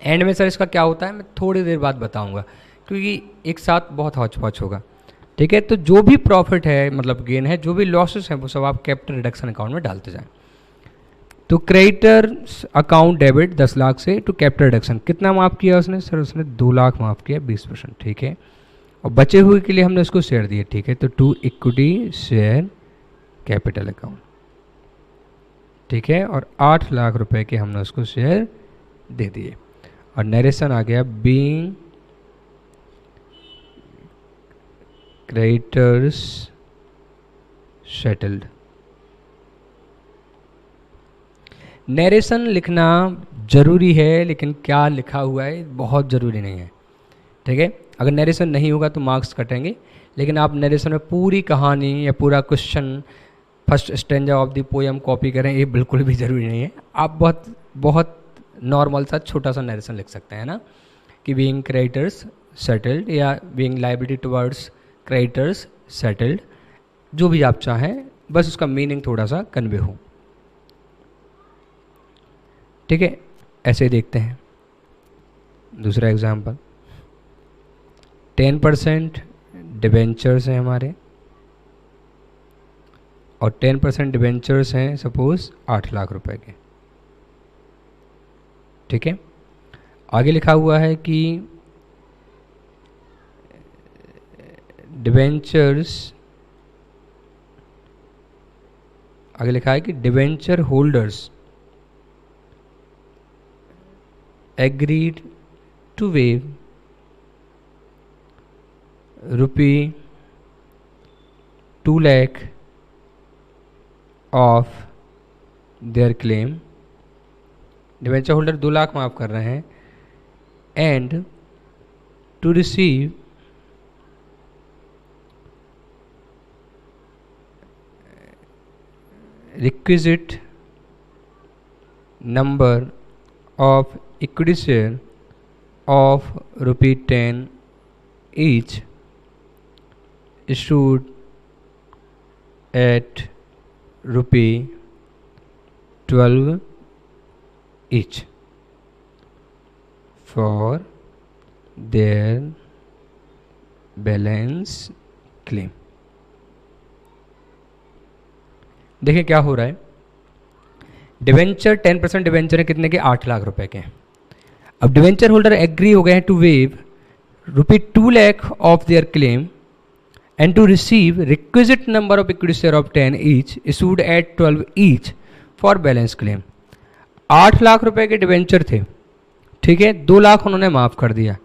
एंड में सर इसका क्या होता है मैं थोड़ी देर बाद बताऊंगा, क्योंकि एक साथ बहुत हौच पौच होगा। ठीक है, तो जो भी प्रॉफिट है मतलब गेन है, जो भी लॉसेस हैं वो सब आप कैपिटल रिडक्शन अकाउंट में डालते जाएं। तो क्रेडिटर अकाउंट डेबिट 10 लाख से टू कैपिटल रिडक्शन कितना माफ़ किया उसने, सर उसने 2 लाख माफ़ किया, 20%। ठीक है, और बचे हुए के लिए हमने उसको शेयर दिए। ठीक है, तो to equity share capital account. ठीक है, और 8 लाख रुपए के हमने उसको शेयर दे दिए। और नरेशन आ गया बीइंग क्रेडिटर्स सेटल्ड। नरेशन लिखना जरूरी है, लेकिन क्या लिखा हुआ है बहुत ज़रूरी नहीं है। ठीक है, अगर नरेशन नहीं होगा तो मार्क्स कटेंगे, लेकिन आप नरेशन में पूरी कहानी या पूरा question first stanza of the poem copy करें, ये बिल्कुल भी ज़रूरी नहीं है। आप बहुत बहुत नॉर्मल सा छोटा सा नरेशन लिख सकते हैं ना, कि बीइंग क्रेडिटर्स सेटल्ड या being liability towards creditors settled, जो भी आप चाहें, बस उसका मीनिंग थोड़ा सा कन्वे हो। ठीक है, ऐसे देखते हैं दूसरा एग्जाम्पल। 10% डिबेंचर्स हैं हमारे, और 10% डिबेंचर्स हैं सपोज 8 लाख रुपए के। ठीक है, आगे लिखा हुआ है कि डिबेंचर्स, आगे लिखा है कि debenture holders agreed to waive ₹2 lakh of their claim। Debenture holder 2 lakh माफ कर रहे हैं, and to receive requisite number of equity share of ₹10 each issued at ₹12 each for their balance claim। देखिए क्या हो रहा है, डिवेंचर 10% डिवेंचर है कितने के, 8 लाख रुपए के। अब डिवेंचर होल्डर एग्री हो गए हैं to waive ₹2 lakh of their claim and to receive requisite number of equity share of 10 each issued at 12 each for balance claim. 8 lakh रुपए के डिवेंचर थे, ठीक है, 2 लाख उन्होंने माफ़ कर दिया,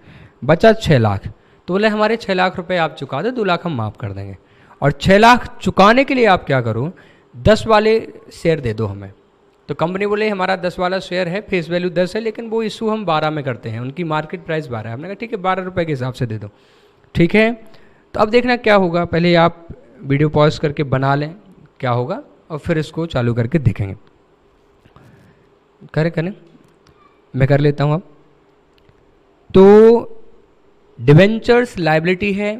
बचा 6 लाख। तो बोले हमारे 6 लाख रुपए आप चुका दो, 2 लाख हम माफ़ कर देंगे। और 6 लाख चुकाने के लिए आप क्या करो, 10 वाले शेयर दे दो हमें। तो कंपनी बोले हमारा 10 वाला शेयर है, फेस वैल्यू 10 है, लेकिन वो इशू हम 12 में करते हैं, उनकी मार्केट प्राइस 12 है। हमने कहा ठीक है 12 रुपये के हिसाब से दे दो। ठीक है, तो अब देखना क्या होगा, पहले आप वीडियो पॉज करके बना लें क्या होगा, और फिर इसको चालू करके देखेंगे। करें मैं कर लेता हूँ अब। तो डिबेंचर्स लायबिलिटी है,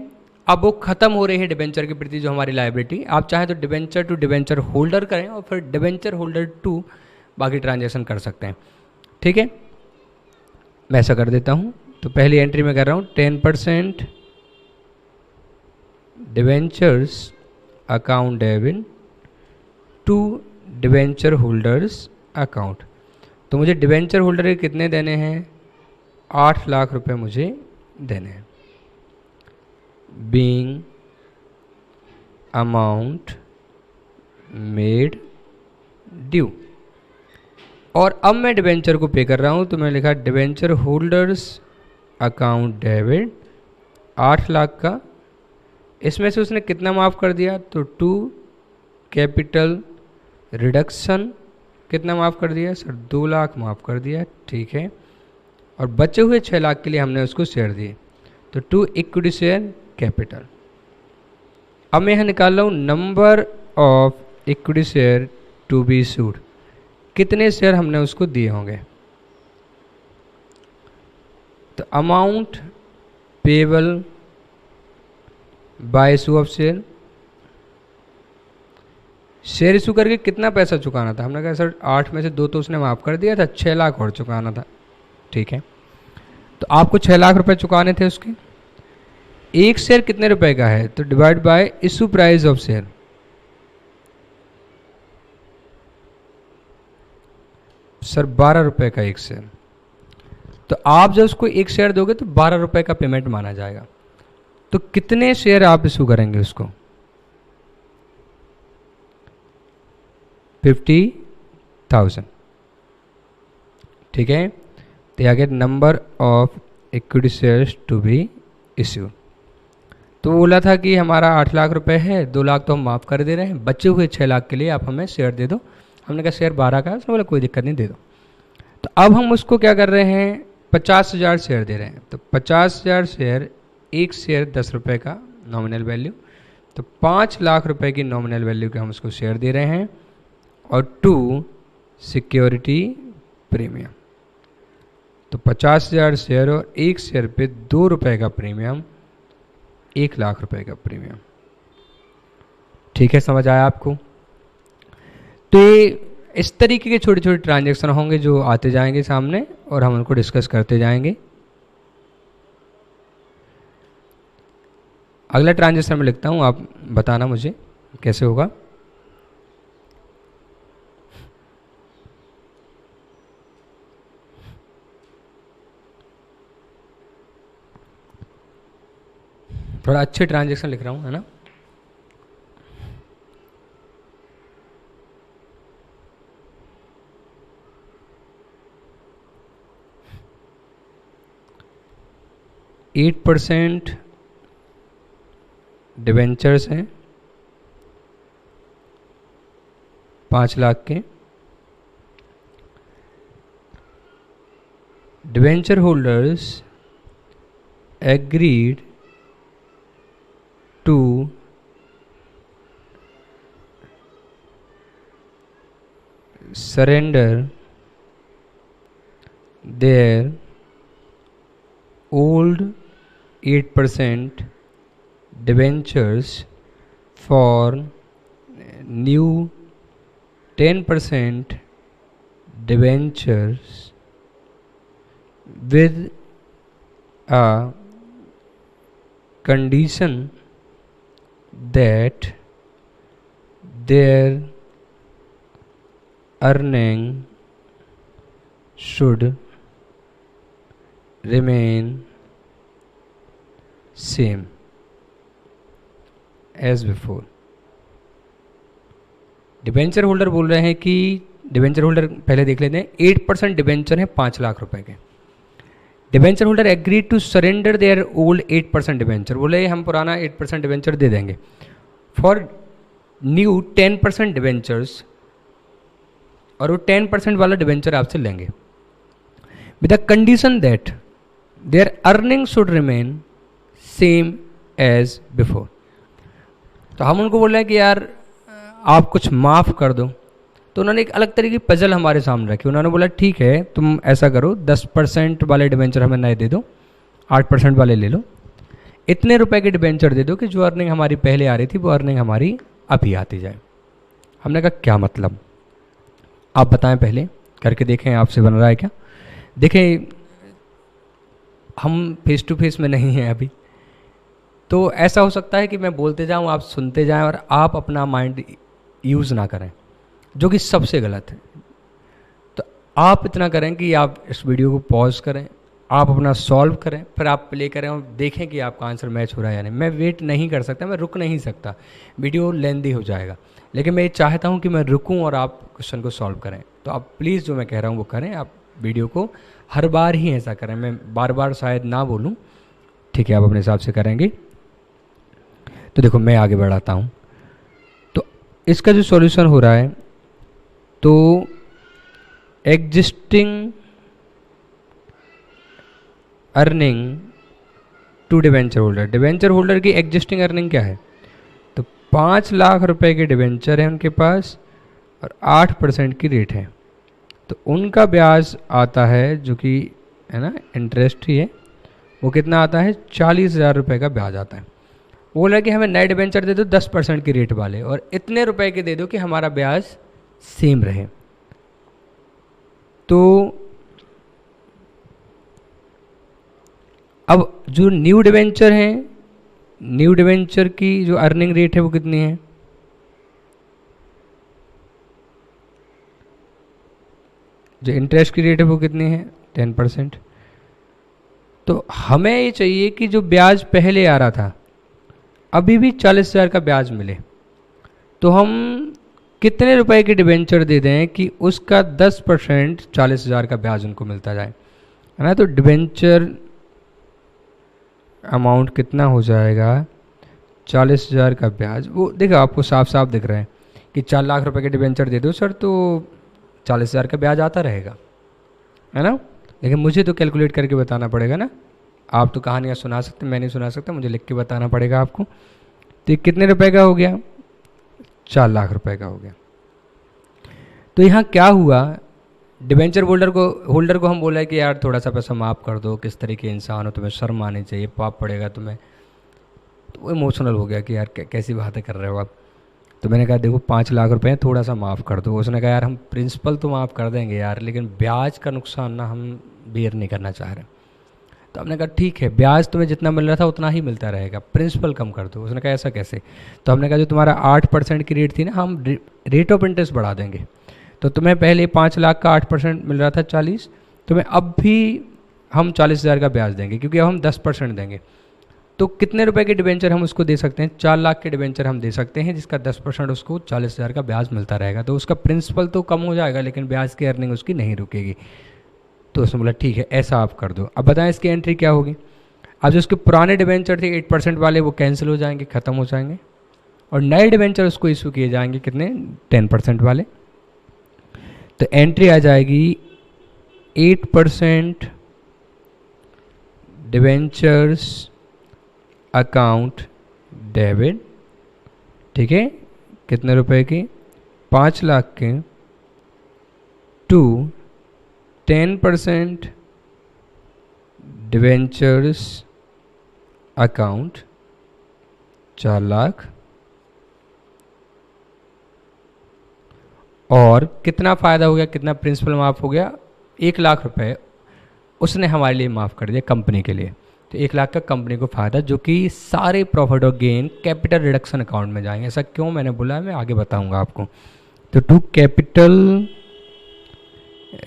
अब वो ख़त्म हो रही है डिबेंचर के प्रति जो हमारी लायबिलिटी। आप चाहें तो डिबेंचर टू डिबेंचर होल्डर करें और फिर डिबेंचर होल्डर टू बाकी ट्रांजैक्शन कर सकते हैं। ठीक है, मैं ऐसा कर देता हूँ। तो पहली एंट्री में कर रहा हूँ 10% debentures account debit to debenture holders account. तो मुझे डिबेंचर होल्डर के कितने देने हैं, 8 लाख रुपए मुझे देने हैं। being amount made due। और अब मैं डिबेंचर को पे कर रहा हूँ, तो मैंने लिखा debenture holders account debit 8 lakh का इसमें से उसने कितना माफ़ कर दिया, तो 2 कैपिटल रिडक्शन कितना माफ़ कर दिया सर, 2 लाख माफ़ कर दिया, ठीक है। और बचे हुए 6 लाख के लिए हमने उसको शेयर दिए, तो 2 इक्विटी शेयर कैपिटल। अब मैं यहाँ निकाल रहा हूँ number of equity share to be issued, कितने शेयर हमने उसको दिए होंगे। तो amount payable by issue of share, share issue करके कितना पैसा चुकाना था, हमने कहा सर 8 में से 2 तो उसने माफ़ कर दिया था, 6 लाख और चुकाना था, ठीक है। तो आपको 6 लाख रुपए चुकाने थे उसके। एक शेयर कितने रुपए का है, तो divide by issue price of share, sir 12 रुपए का एक शेयर। तो आप जब उसको एक शेयर दोगे तो 12 रुपए का पेमेंट माना जाएगा। तो कितने शेयर आप इशू करेंगे उसको, 50,000, ठीक है। तो आगे number of equity shares to be issue. तो बोला था कि हमारा 8 लाख रुपए है, 2 लाख तो हम माफ़ कर दे रहे हैं, बचे हुए 6 लाख के लिए आप हमें शेयर दे दो। हमने कहा शेयर 12 का है, उसने बोला कोई दिक्कत नहीं, दे दो। तो अब हम उसको क्या कर रहे हैं, 50,000 शेयर दे रहे हैं। तो 50,000 शेयर, एक शेयर 10 रुपये का नॉमिनल वैल्यू, तो 5 लाख रुपए की नॉमिनल वैल्यू के हम उसको शेयर दे रहे हैं, और 2 सिक्योरिटी प्रीमियम। तो 50,000 शेयर और एक शेयर पे 2 रुपये का प्रीमियम, 1 लाख रुपए का प्रीमियम, ठीक है। समझ आया आपको। तो इस तरीके के छोटे छोटे ट्रांजैक्शन होंगे जो आते जाएंगे सामने, और हम उनको डिस्कस करते जाएंगे। अगला ट्रांजैक्शन में लिखता हूँ, आप बताना मुझे कैसे होगा। थोड़ा अच्छे ट्रांजैक्शन लिख रहा हूँ, है ना। %8 डिवेंचर्स हैं 5 लाख के। Debenture holders agreed to surrender their old 8% debentures for new 10% debentures with a condition that their earning should remain same as before। Debenture holder बोल रहे हैं कि डिबेंचर होल्डर पहले देख लेते हैं, 8% डिबेंचर है 5 लाख रुपए के। Debenture holder agree to surrender their old 8% debenture, बोले हम पुराना 8% डिबेंचर दे देंगे फॉर न्यू 10% डिबेंचर्स, और वो 10% वाला डिबेंचर आपसे लेंगे with the condition that their earning should remain same as before. तो हम उनको बोल रहे हैं कि यार आप कुछ माफ़ कर दो। तो उन्होंने एक अलग तरीके की पजल हमारे सामने रखी। उन्होंने बोला ठीक है तुम ऐसा करो, 10% वाले डिबेंचर हमें नए दे दो, 8% वाले ले लो, इतने रुपए के डिबेंचर दे दो कि जो अर्निंग हमारी पहले आ रही थी वो अर्निंग हमारी अभी आती जाए। हमने कहा क्या मतलब, आप बताएं, पहले करके देखें आपसे बन रहा है क्या। देखें हम फेस टू फेस में नहीं हैं अभी, तो ऐसा हो सकता है कि मैं बोलते जाऊं, आप सुनते जाएं और आप अपना माइंड यूज़ ना करें, जो कि सबसे गलत है। तो आप इतना करें कि आप इस वीडियो को पॉज करें, आप अपना सॉल्व करें, फिर आप प्ले करें और देखें कि आपका आंसर मैच हो रहा है या नहीं। मैं वेट नहीं कर सकता, मैं रुक नहीं सकता, वीडियो लेंदी हो जाएगा। लेकिन मैं ये चाहता हूँ कि मैं रुकूँ और आप क्वेश्चन को सॉल्व करें। तो आप प्लीज़ जो मैं कह रहा हूँ वो करें, आप वीडियो को हर बार ही ऐसा करें, मैं बार बार शायद ना बोलूँ, ठीक है, आप अपने हिसाब से करेंगे। तो देखो मैं आगे बढ़ाता हूँ। तो इसका जो सॉल्यूशन हो रहा है, तो existing earning to debenture holder, debenture holder की एग्जिस्टिंग अर्निंग क्या है, तो 5 लाख रुपए के डिवेंचर है उनके पास और 8% की रेट है, तो उनका ब्याज आता है जो कि है ना इंटरेस्ट ही है, वो कितना आता है 40,000 रुपये का ब्याज आता है। वो बोला कि हमें नए डिवेंचर दे दो 10% की रेट वाले और इतने रुपए के दे दो कि हमारा ब्याज सेम रहे। तो अब जो न्यू डिवेंचर है, न्यू डिवेंचर की जो अर्निंग रेट है वो कितनी है, जो इंटरेस्ट की रेट है वो कितनी है 10%। तो हमें ये चाहिए कि जो ब्याज पहले आ रहा था अभी भी 40,000 का ब्याज मिले, तो हम कितने रुपए के डिवेंचर दे दें कि उसका 10% 40,000 का ब्याज उनको मिलता जाए, है ना। तो डिवेंचर अमाउंट कितना हो जाएगा, 40,000 का ब्याज, वो देखो आपको साफ साफ दिख रहा है कि 4 लाख रुपए के डिवेंचर दे दो सर तो 40,000 का ब्याज आता रहेगा, है ना। लेकिन मुझे तो कैलकुलेट करके बताना पड़ेगा ना, आप तो कहानियाँ सुना सकते, मैं नहीं सुना सकता, मुझे लिख के बताना पड़ेगा आपको। तो ये कितने रुपए का हो गया, 4 लाख रुपए का हो गया। तो यहाँ क्या हुआ, डिवेंचर होल्डर को हम बोला है कि यार थोड़ा सा पैसा माफ़ कर दो, किस तरह के इंसान हो, तुम्हें शर्म आनी चाहिए, पाप पड़ेगा तुम्हें। तो वो इमोशनल हो गया कि यार कैसी बातें कर रहे हो आप। तो मैंने कहा देखो 5 लाख रुपए थोड़ा सा माफ़ कर दो। उसने कहा यार हम प्रिंसिपल तो माफ़ कर देंगे यार, लेकिन ब्याज का नुकसान ना हम बेयर नहीं करना चाह रहे। तो हमने कहा ठीक है, ब्याज तुम्हें जितना मिल रहा था उतना ही मिलता रहेगा, प्रिंसिपल कम कर दो। उसने कहा ऐसा कैसे, तो हमने कहा जो तुम्हारा 8% की रेट थी ना, हम रेट ऑफ इंटरेस्ट बढ़ा देंगे। तो तुम्हें पहले 5 लाख का 8% मिल रहा था 40, तुम्हें अब भी हम 40,000 का ब्याज देंगे, क्योंकि अब हम 10% देंगे। तो कितने रुपए के डिवेंचर हम उसको दे सकते हैं, 4 लाख के डिवेंचर हम दे सकते हैं, जिसका 10% उसको 40,000 का ब्याज मिलता रहेगा। तो उसका प्रिंसिपल तो कम हो जाएगा, लेकिन ब्याज की अर्निंग उसकी नहीं रुकेगी। तो उसने बोला ठीक है ऐसा आप कर दो। अब बताएं इसकी एंट्री क्या होगी। अब जो उसके पुराने डिवेंचर थे 8% वाले, वो कैंसिल हो जाएंगे, ख़त्म हो जाएंगे, और नए डिवेंचर उसको इशू किए जाएंगे कितने, 10% वाले। तो एंट्री आ जाएगी 8% डिवेंचर्स अकाउंट डेबिट, ठीक है, कितने रुपए की, 5 लाख के, टू 10% डिवेंचर्स अकाउंट 4 लाख, और कितना फ़ायदा हो गया, कितना प्रिंसिपल माफ़ हो गया, 1 लाख रुपए उसने हमारे लिए माफ़ कर दिया कंपनी के लिए। तो 1 लाख का कंपनी को फ़ायदा, जो कि सारे प्रॉफिट और गेन कैपिटल रिडक्शन अकाउंट में जाएंगे। ऐसा क्यों मैंने बोला है, मैं आगे बताऊंगा आपको। तो टू कैपिटल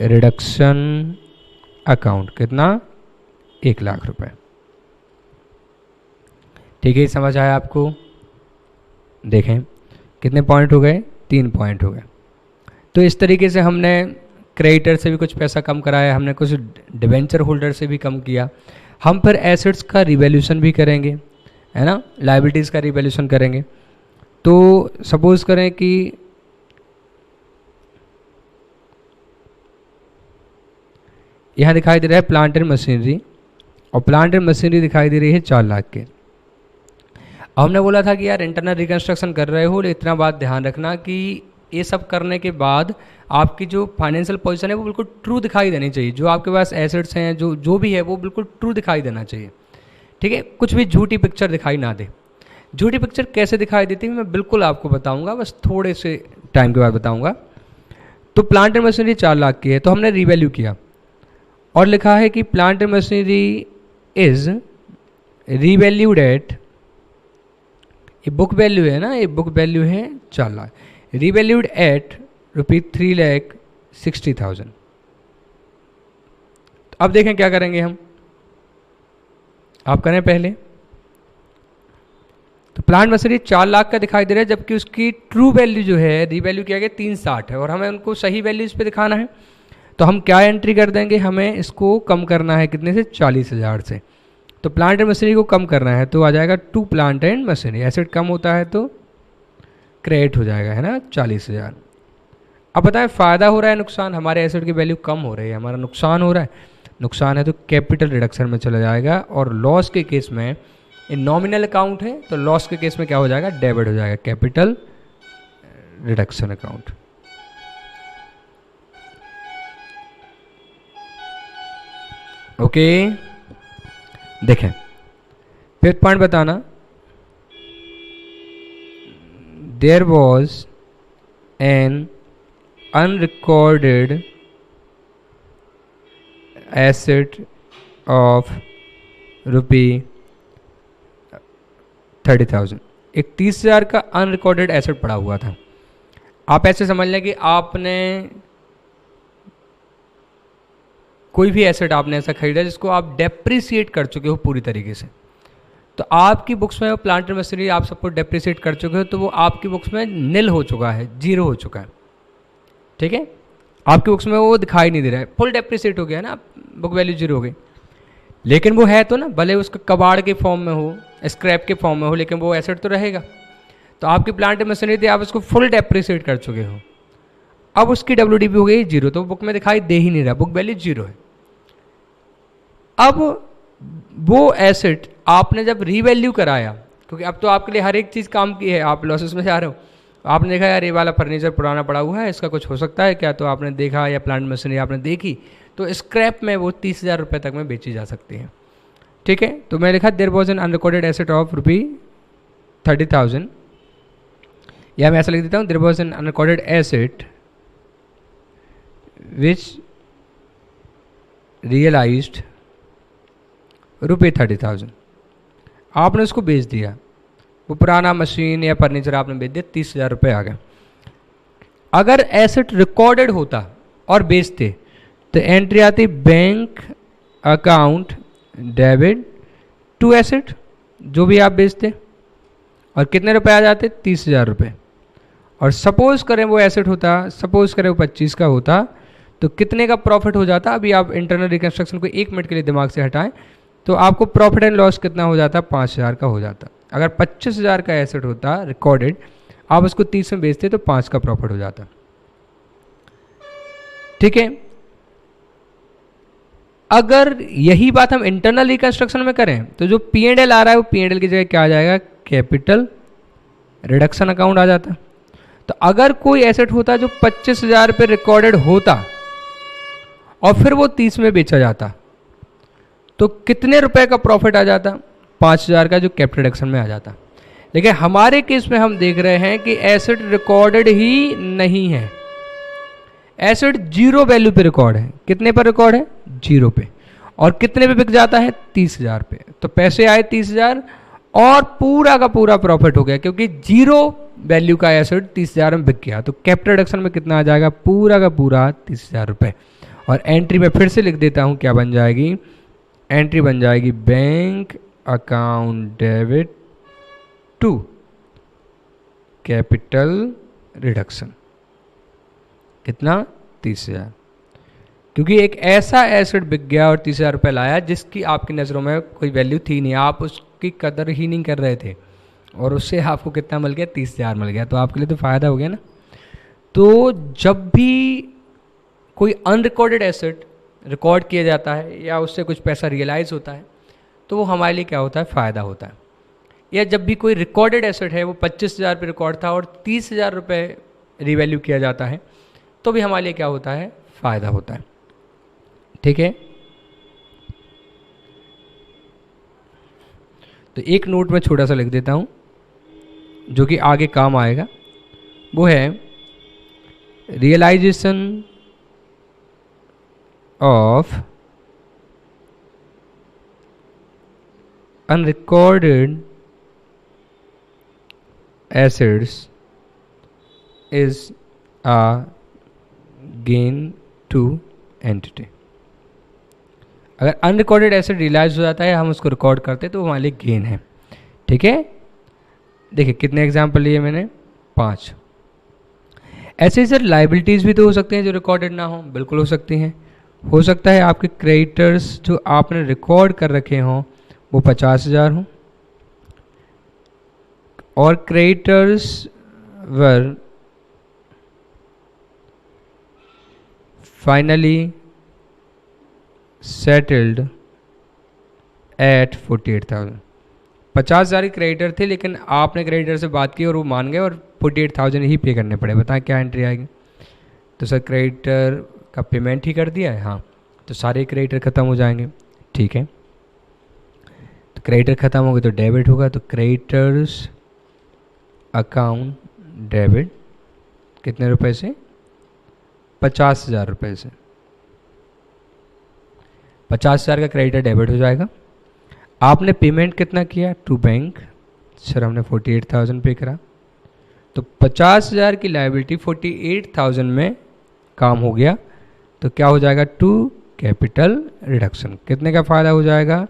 रिडक्शन अकाउंट कितना, 1 लाख रुपए। ठीक है, समझ आया आपको। देखें कितने पॉइंट हो गए, 3 पॉइंट हो गए। तो इस तरीके से हमने क्रेडिटर से भी कुछ पैसा कम कराया, हमने कुछ डिवेंचर होल्डर से भी कम किया। हम फिर एसेट्स का रिवैल्यूएशन भी करेंगे, है ना, लायबिलिटीज़ का रिवैल्यूएशन करेंगे। तो सपोज करें कि यहाँ दिखाई दे रहा है प्लांट एंड मशीनरी, और प्लांट एंड मशीनरी दिखाई दे रही है 4 लाख के। अब हमने बोला था कि यार इंटरनल रिकंस्ट्रक्शन कर रहे हो, लेकिन इतना बात ध्यान रखना कि ये सब करने के बाद आपकी जो फाइनेंशियल पोजीशन है वो बिल्कुल ट्रू दिखाई देनी चाहिए। जो आपके पास एसेट्स हैं, जो भी है, वो बिल्कुल ट्रू दिखाई देना चाहिए। ठीक है, कुछ भी झूठी पिक्चर दिखाई ना दे। झूठी पिक्चर कैसे दिखाई देती है मैं बिल्कुल आपको बताऊंगा, बस थोड़े से टाइम के बाद बताऊंगा। तो प्लांट एंड मशीनरी 4 लाख की है, तो हमने रिवैल्यू किया और लिखा है कि plant and machinery is revalued at, ये बुक वैल्यू है ना, ये बुक वैल्यू है 4 लाख, रिवैल्यूड एट ₹3,60,000। अब देखें क्या करेंगे हम, आप करें पहले। तो प्लांट मशीनरी 4 लाख का दिखाई दे रहा है, जबकि उसकी ट्रू वैल्यू जो है, रिवैल्यू किया गया 360 है, और हमें उनको सही वैल्यू इस पे दिखाना है। तो हम क्या एंट्री कर देंगे, हमें इसको कम करना है कितने से, 40,000 से। तो प्लांट एंड मशीनरी को कम करना है तो आ जाएगा to plant and machinery. Asset कम होता है तो क्रेडिट हो जाएगा, है ना, 40,000। अब बताएं फ़ायदा हो रहा है नुकसान, हमारे एसेट की वैल्यू कम हो रही है, हमारा नुकसान हो रहा है, नुकसान है तो कैपिटल रिडक्शन में चला जाएगा। और लॉस के केस में ये नॉमिनल अकाउंट है तो लॉस के केस में क्या हो जाएगा, डेबिट हो जाएगा, कैपिटल रिडक्शन अकाउंट। ओके, देखें फिर पॉइंट बताना, there was an unrecorded asset of रुपये 30,000। एक 30,000 का अनरिकॉर्डेड एसेट पड़ा हुआ था। आप ऐसे समझ लें कि आपने कोई भी एसेट आपने ऐसा खरीदा जिसको आप डेप्रिसिएट कर चुके हो पूरी तरीके से, तो आपकी बुक्स में प्लांट एंड मशीनरी आप सबको डेप्रिसिएट कर चुके हो तो वो आपकी बुक्स में निल हो चुका है, जीरो हो चुका है। ठीक है, आपकी बुक्स में वो दिखाई नहीं दे रहा है, फुल डेप्रिसिएट हो गया ना, बुक वैल्यू जीरो हो गई। लेकिन वो है तो ना, भले उसका कबाड़ के फॉर्म में हो, स्क्रैप के फॉर्म में हो, लेकिन वो एसेट तो रहेगा। तो आपकी प्लांट मशीनरी थी, आप उसको फुल डेप्रिसिएट कर चुके हो, अब उसकी डब्ल्यूडीपी हो गई जीरो, तो बुक में दिखाई दे ही नहीं रहा, बुक वैल्यू जीरो है। अब वो एसेट आपने जब रीवैल्यू कराया, क्योंकि अब तो आपके लिए हर एक चीज़ काम की है, आप लॉसेस में जा रहे हो, आपने देखा यार ये वाला फर्नीचर पुराना पड़ा हुआ है, इसका कुछ हो सकता है क्या, तो आपने देखा, या प्लांट मशीनरी आपने देखी, तो स्क्रैप में वो 30,000 रुपये तक में बेची जा सकती है। ठीक है, तो मैं लिखा there was an unrecorded asset of ₹30,000, या मैं ऐसा लिख देता हूँ, there was an unrecorded asset which realised ₹30,000। आपने उसको बेच दिया, वो पुराना मशीन या फर्नीचर आपने बेच दिया, 30,000 रुपये आ गए। अगर एसेट रिकॉर्डेड होता और बेचते तो एंट्री आती bank account debit to asset, जो भी आप बेचते, और कितने रुपए आ जाते, 30,000 रुपये। और सपोज करें वो एसेट होता, सपोज करें वो 25 का होता, तो कितने का प्रॉफिट हो जाता। अभी आप इंटरनल रिकंस्ट्रक्शन को 1 मिनट के लिए दिमाग से हटाएं तो आपको प्रॉफिट एंड लॉस कितना हो जाता, 5,000 का हो जाता। अगर 25,000 का एसेट होता रिकॉर्डेड, आप उसको 30 में बेचते तो 5 का प्रॉफिट हो जाता। ठीक है, अगर यही बात हम इंटरनल रिकंस्ट्रक्शन में करें तो जो P&L आ रहा है वो P&L की जगह क्या आ जाएगा, कैपिटल रिडक्शन अकाउंट आ जाता। तो अगर कोई एसेट होता जो 25,000 पे रिकॉर्डेड होता और फिर वो 30 में बेचा जाता, तो कितने रुपए का प्रॉफिट आ जाता, 5,000 का, जो कैपिटल रिडक्शन में आ जाता। लेकिन हमारे केस में हम देख रहे हैं कि एसेट रिकॉर्डेड ही नहीं है, एसेट जीरो वैल्यू पे रिकॉर्ड है। कितने पर रिकॉर्ड है, जीरो पे, और कितने पे बिक जाता है, 30,000 पे। तो पैसे आए 30,000 और पूरा का पूरा प्रॉफिट हो गया, क्योंकि जीरो वैल्यू का एसेट 30,000 में बिक गया। तो कैपिटल रिडक्शन में कितना आ जाएगा, पूरा का पूरा 30,000 रुपये। और एंट्री में फिर से लिख देता हूँ, क्या बन जाएगी, एंट्री बन जाएगी bank account debit to capital reduction. कितना, 30,000, क्योंकि एक ऐसा एसेट बिक गया और 30,000 रुपये लाया जिसकी आपकी नज़रों में कोई वैल्यू थी नहीं, आप उसकी कदर ही नहीं कर रहे थे, और उससे आपको कितना मिल गया, 30,000 मिल गया। तो आपके लिए तो फ़ायदा हो गया ना। तो जब भी कोई अनरिकॉर्डेड एसेट रिकॉर्ड किया जाता है या उससे कुछ पैसा रियलाइज़ होता है तो वो हमारे लिए क्या होता है, फ़ायदा होता है। या जब भी कोई रिकॉर्डेड एसेट है वो 25,000 पे रिकॉर्ड था और 30,000 रुपये रिवैल्यू किया जाता है तो भी हमारे लिए क्या होता है, फ़ायदा होता है। ठीक है, तो एक नोट में छोटा सा लिख देता हूँ जो कि आगे काम आएगा, वो है realisation of unrecorded assets is a gain to entity। अगर अनरिकॉर्डेड एसेट रियलाइज हो जाता है, हम उसको रिकॉर्ड करते तो हमारे लिए गेन है। ठीक है, देखिए कितने एग्जाम्पल लिए मैंने, 5। ऐसे ही सर लाइबिलिटीज़ भी तो हो सकते हैं जो रिकॉर्डेड ना हो, बिल्कुल हो सकती हैं। हो सकता है आपके क्रेडिटर्स जो आपने रिकॉर्ड कर रखे हों वो 50,000 हो, और creditors were finally settled at 48,000। 50,000 creditor थे, लेकिन आपने क्रेडिटर से बात की और वो मान गए और 48,000 ही पे करने पड़े। बताएं क्या एंट्री आएगी? तो सर क्रेडिटर का पेमेंट ही कर दिया है, हाँ, तो सारे क्रेडिटर ख़त्म हो जाएंगे। ठीक है, तो क्रेडिटर ख़त्म हो गए तो डेबिट होगा, तो क्रेडिटर्स अकाउंट डेबिट कितने रुपए से? 50,000 रुपये से। 50,000 का क्रेडिटर डेबिट हो जाएगा। आपने पेमेंट कितना किया टू बैंक? सर हमने 48,000 पे करा, तो 50,000 की लायबिलिटी 48,000 में काम हो गया, तो क्या हो जाएगा? To capital reduction. कितने का फ़ायदा हो जाएगा?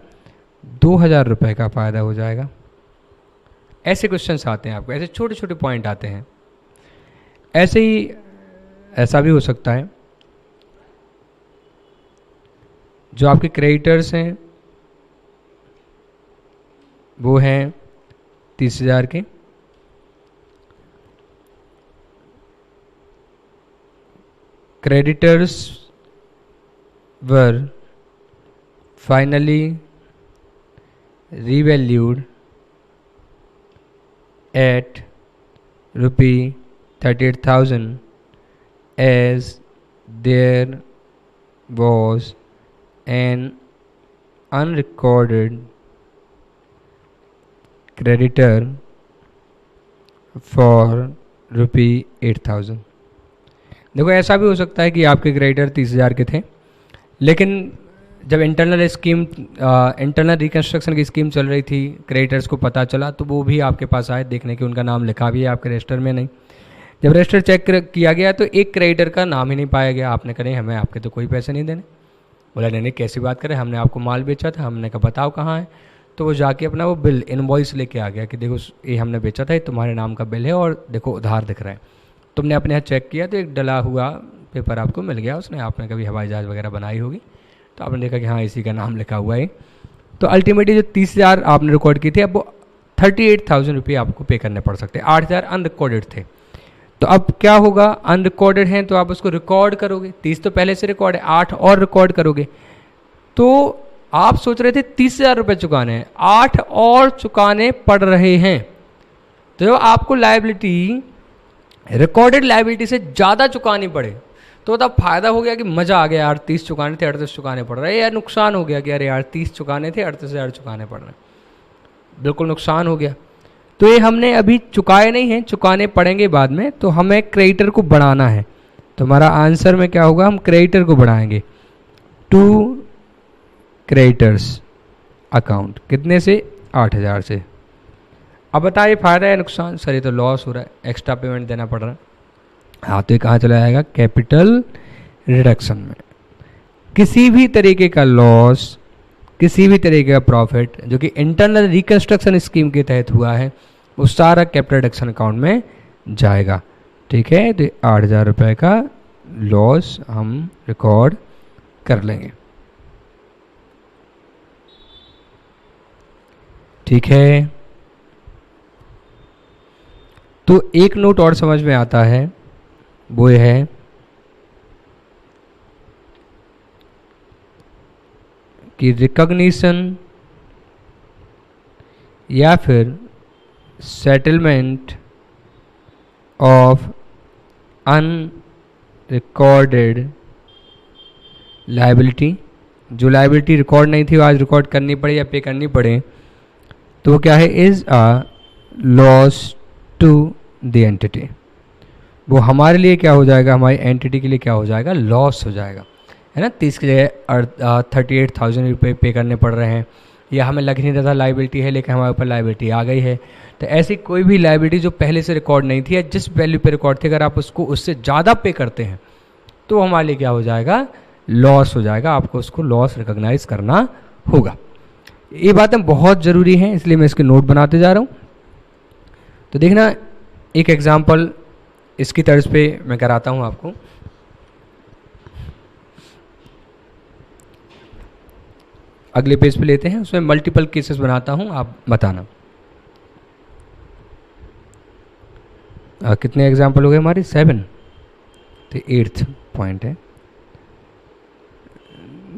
2,000 रुपये का फ़ायदा हो जाएगा। ऐसे क्वेश्चंस आते हैं आपको, ऐसे छोटे छोटे पॉइंट आते हैं। ऐसे ही ऐसा भी हो सकता है, जो आपके क्रेडिटर्स हैं वो हैं 30,000 के, creditors were finally revalued at rupee 38,000 as there was an unrecorded creditor for rupee 8,000। देखो ऐसा भी हो सकता है कि आपके क्रेडिटर 30,000 के थे, लेकिन जब इंटरनल रिकंस्ट्रक्शन की स्कीम चल रही थी, क्रेडिटर्स को पता चला तो वो भी आपके पास आए देखने कि उनका नाम लिखा भी है आपके रजिस्टर में नहीं। जब रजिस्टर चेक किया गया तो एक क्रेडिटर का नाम ही नहीं पाया गया। आपने कहा नहीं, हमें आपके तो कोई पैसे नहीं देने। बोला नहीं कैसी बात करें, हमने आपको माल बेचा था। हमने कहा बताओ कहाँ है? तो वो जाके अपना वो बिल इनवॉइस लेके आ गया कि देखो ये हमने बेचा था, ये तुम्हारे नाम का बिल है और देखो उधार दिख रहा है। तुमने अपने यहाँ चेक किया तो एक डला हुआ पेपर आपको मिल गया उसने, आपने कभी हवाई जहाज़ वगैरह बनाई होगी तो आपने देखा कि हाँ इसी का नाम लिखा हुआ है। तो अल्टीमेटली जो 30,000 आपने रिकॉर्ड की थी, अब वो 38,000 रुपये आपको पे करने पड़ सकते हैं। 8,000 अनरिकॉर्डेड थे, तो अब क्या होगा? अनरिकॉर्डेड हैं तो आप उसको रिकॉर्ड करोगे। 30 तो पहले से रिकॉर्ड है, 8 और रिकॉर्ड करोगे। तो आप सोच रहे थे 30,000 रुपये चुकाने हैं, 8 और चुकाने पड़ रहे हैं। तो जब आपको लायबिलिटी रिकॉर्डेड लायबिलिटी से ज़्यादा चुकानी पड़े तो तब फायदा हो गया कि मज़ा आ गया यार, 30 चुकाने थे 38 चुकाने पड़ रहे हैं, या नुकसान हो गया कि यार 30 चुकाने थे 38,000 चुकाने पड़ रहे हैं, बिल्कुल नुकसान हो गया। तो ये हमने अभी चुकाए नहीं हैं, चुकाने पड़ेंगे बाद में, तो हमें क्रेडिटर को बढ़ाना है। तो हमारा आंसर में क्या होगा? हम क्रेडिटर को बढ़ाएंगे टू क्रेडिटर्स अकाउंट, कितने से? 8,000 से। अब बताइए फ़ायदा है नुकसान? सर ये तो लॉस हो रहा है, एक्स्ट्रा पेमेंट देना पड़ रहा है। हाँ, तो ये कहाँ चला जाएगा? कैपिटल रिडक्शन में। किसी भी तरीके का लॉस, किसी भी तरीके का प्रॉफिट जो कि इंटरनल रिकंस्ट्रक्शन स्कीम के तहत हुआ है, वो सारा कैपिटल रिडक्शन अकाउंट में जाएगा। ठीक है, तो 8,000 रुपये का लॉस हम रिकॉर्ड कर लेंगे। ठीक है, तो एक नोट और समझ में आता है, वो ये है कि रिकॉग्निशन या फिर सेटलमेंट ऑफ अनरिकॉर्डेड लायबिलिटी, जो लायबिलिटी रिकॉर्ड नहीं थी वो आज रिकॉर्ड करनी पड़े या पे करनी पड़े, तो वो क्या है? Is a loss to the entity. वो हमारे लिए क्या हो जाएगा? हमारी एंटिटी के लिए क्या हो जाएगा? लॉस हो जाएगा, है ना। 30 की जगह 38,000 रुपये पे करने पड़ रहे हैं, या हमें लग नहीं रहा था लायबिलिटी है लेकिन हमारे ऊपर लायबिलिटी आ गई है। तो ऐसी कोई भी लायबिलिटी जो पहले से रिकॉर्ड नहीं थी या जिस वैल्यू पे रिकॉर्ड थी, अगर आप उसको उससे ज़्यादा पे करते हैं तो हमारे लिए क्या हो जाएगा? लॉस हो जाएगा। आपको उसको लॉस रिकॉग्नाइज करना होगा। ये बातें बहुत ज़रूरी हैं, इसलिए मैं इसके नोट बनाते जा रहा हूँ। तो देखना, एक एग्जाम्पल इसकी तर्ज पे मैं कराता हूँ आपको। अगले पेज पे लेते हैं, उसमें मल्टीपल केसेस बनाता हूँ, आप बताना। कितने एग्जाम्पल हो गए हमारे? 7। तो 8th पॉइंट है,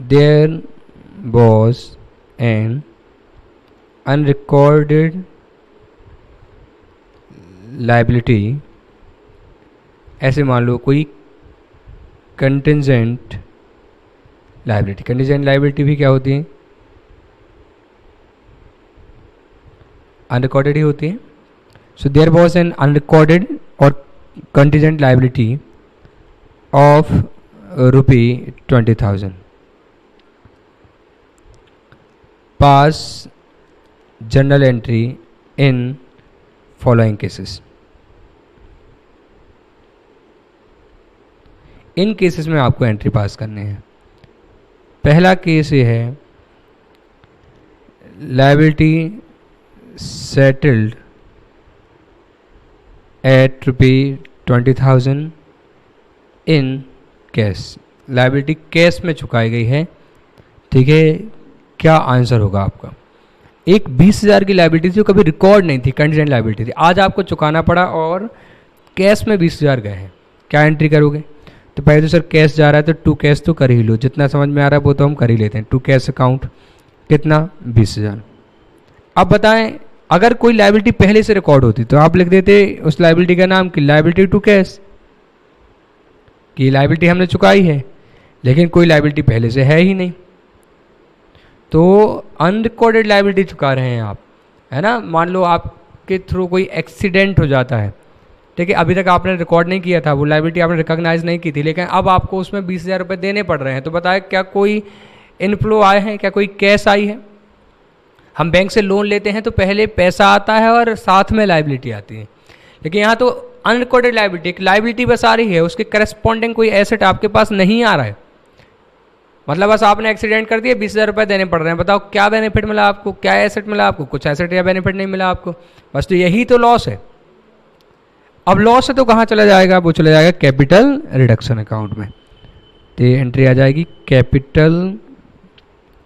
there was an unrecorded liability. ऐसे मान लो कोई कंटिजेंट लाइबिलिटी, कंटिजेंट लाइबिलिटी भी क्या होती है? अनरिकॉर्डेड ही होती है। So there was an unrecorded और contingent liability of ₹20,000 pass journal entry in following cases. In cases में आपको एंट्री पास करने हैं। पहला केस ये है, liability settled at ₹20,000 in cash. Liability cash में चुकाई गई है, ठीक है। क्या आंसर होगा आपका? एक 20,000 की लायबिलिटी थी, कभी रिकॉर्ड नहीं थी, कंटिजेंट लायबिलिटी थी, आज आपको चुकाना पड़ा और कैश में 20,000 गए हैं, क्या एंट्री करोगे? तो पहले तो सर कैश जा रहा है तो टू कैश तो कर ही लो, जितना समझ में आ रहा है वो तो हम कर ही लेते हैं। टू कैश अकाउंट कितना? 20,000। अब बताएं, अगर कोई लायबिलिटी पहले से रिकॉर्ड होती तो आप लिख देते उस लायबिलिटी का नाम कि लायबिलिटी टू कैश, कि लायबिलिटी हमने चुकाई है, लेकिन कोई लायबिलिटी पहले से है ही नहीं, तो अनरिकॉर्डेड लायबिलिटी चुका रहे हैं आप, है ना। मान लो आपके थ्रू कोई एक्सीडेंट हो जाता है, ठीक है, अभी तक आपने रिकॉर्ड नहीं किया था, वो लायबिलिटी आपने रिकॉग्नाइज नहीं की थी, लेकिन अब आपको उसमें 20,000 रुपये देने पड़ रहे हैं। तो बताएं, क्या कोई इनफ्लो आए हैं? क्या कोई कैश आई है? हम बैंक से लोन लेते हैं तो पहले पैसा आता है और साथ में लायबिलिटी आती है, लेकिन यहाँ तो अनरिकॉर्डेड लायबिलिटी, एक लायबिलिटी बस आ रही है, उसके करस्पॉन्डिंग कोई एसेट आपके पास नहीं आ रहा है। मतलब बस आपने एक्सीडेंट कर दिया, 20,000 रुपये देने पड़ रहे हैं। बताओ क्या बेनिफिट मिला आपको, क्या एसेट मिला आपको? कुछ एसेट या बेनिफिट नहीं मिला आपको, बस तो यही तो लॉस है। अब लॉस है तो कहाँ चला जाएगा? वो चला जाएगा कैपिटल रिडक्शन अकाउंट में। तो ये एंट्री आ जाएगी कैपिटल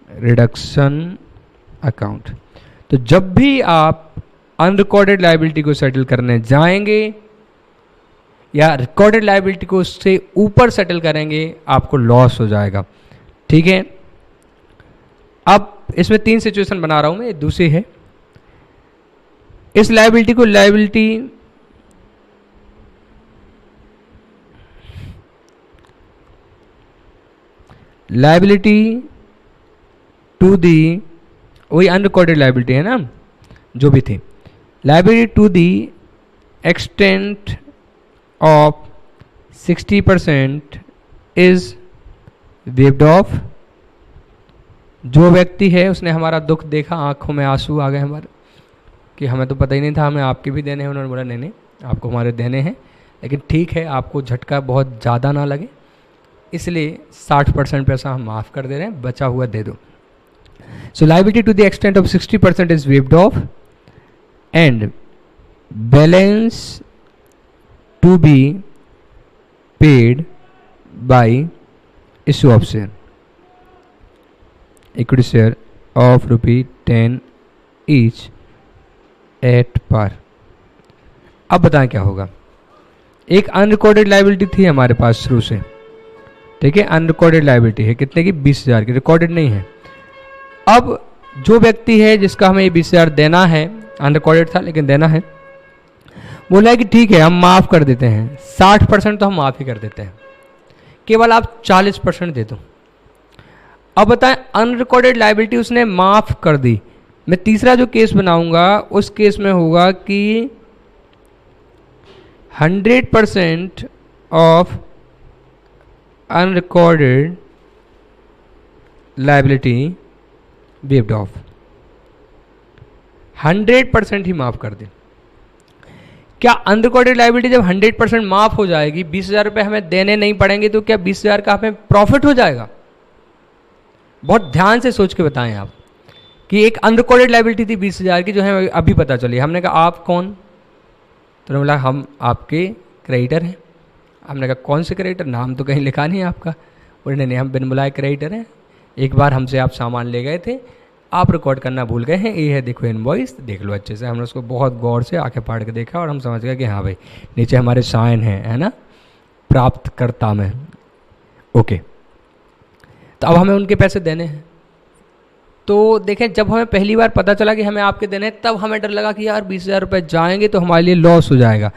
रिडक्शन अकाउंट। तो जब भी आप अनरिकॉर्डेड लायबिलिटी को सेटल करने जाएंगे या रिकॉर्डेड लायबिलिटी को उससे ऊपर सेटल करेंगे, आपको लॉस हो जाएगा, ठीक है। अब इसमें 3 सिचुएशन बना रहा हूं मैं, दूसरी है, इस लायबिलिटी को लायबिलिटी टू दी, वही अनरिकॉर्डेड लायबिलिटी है ना जो भी थी, liability to the extent of 60% is waived off. जो व्यक्ति है उसने हमारा दुख देखा, आंखों में आंसू आ गए हमारे कि हमें तो पता ही नहीं था, हमें आपके भी देने हैं। उन्होंने बोला नहीं नहीं आपको हमारे देने हैं, लेकिन ठीक है आपको झटका बहुत ज़्यादा ना लगे, इसलिए 60% पैसा हम माफ़ कर दे रहे हैं, बचा हुआ दे दो। So liability to the extent of 60% is waived off and balance to be paid by issue of share, equity share of ₹10 each at par. अब बताएं क्या होगा? एक अनरिकॉर्डेड लायबिलिटी थी हमारे पास शुरू से, ठीक है, अनरिकॉर्डेड लायबिलिटी है, कितने की? 20,000 की, रिकॉर्डेड नहीं है। अब जो व्यक्ति है जिसका हमें ये 20,000 देना है, अनरिकॉर्डेड था लेकिन देना है, बोला है कि ठीक है हम माफ़ कर देते हैं, 60% तो हम माफ़ ही कर देते हैं, केवल आप 40% दे दो। अब बताएं, अनरिकॉर्डेड लायबिलिटी उसने माफ़ कर दी। मैं तीसरा जो केस बनाऊंगा उस केस में होगा कि 100% of unrecorded liability waived of, 100% ही माफ़ कर दे। क्या अनरिकॉर्डेड लायबिलिटी जब 100% माफ़ हो जाएगी, 20,000 रुपये हमें देने नहीं पड़ेंगे, तो क्या 20,000 का हमें प्रॉफिट हो जाएगा? बहुत ध्यान से सोच के बताएं आप कि एक अनरिकॉर्डेड लायबिलिटी थी 20,000 की, जो है अभी पता चली। हमने कहा आप कौन? तो बोला हम आपके क्रेडिटर हैं। हमने कहा कौन से क्रेडिटर? नाम तो कहीं लिखा नहीं है आपका। बोले नहीं हम बिन बुलाए क्रेडिटर हैं, एक बार हमसे आप सामान ले गए थे, आप रिकॉर्ड करना भूल गए हैं, ये है देखो इनवॉइस, देख लो अच्छे से। हमने उसको बहुत गौर से आंखें फाड़ के देखा और हम समझ गए कि हाँ भाई नीचे हमारे साइन है ना, प्राप्तकर्ता में। ओके, तो अब हमें उनके पैसे देने हैं। तो देखें, जब हमें पहली बार पता चला कि हमें आपके देने हैं, तब हमें डर लगा कि यार 20,000 रुपये जाएंगे तो हमारे लिए लॉस हो जाएगा।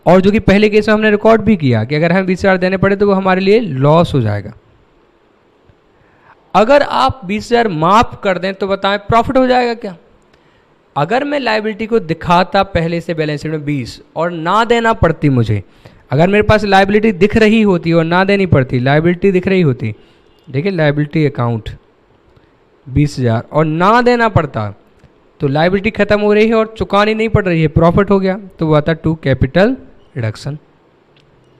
और जो कि पहले केस में हमने रिकॉर्ड भी किया कि अगर हमें 20,000 देने पड़े तो वो हमारे लिए लॉस हो जाएगा। अगर आप 20,000 माफ कर दें तो बताएं प्रॉफिट हो जाएगा क्या? अगर मैं लायबिलिटी को दिखाता पहले से बैलेंस शीट में 20 और ना देना पड़ती मुझे, अगर मेरे पास लायबिलिटी दिख रही होती और ना देनी पड़ती, लायबिलिटी दिख रही होती, देखिए लायबिलिटी अकाउंट 20,000 और ना देना पड़ता, तो लायबिलिटी खत्म हो रही है और चुकानी नहीं पड़ रही है, प्रॉफिट हो गया। तो वो आता टू कैपिटल रिडक्शन,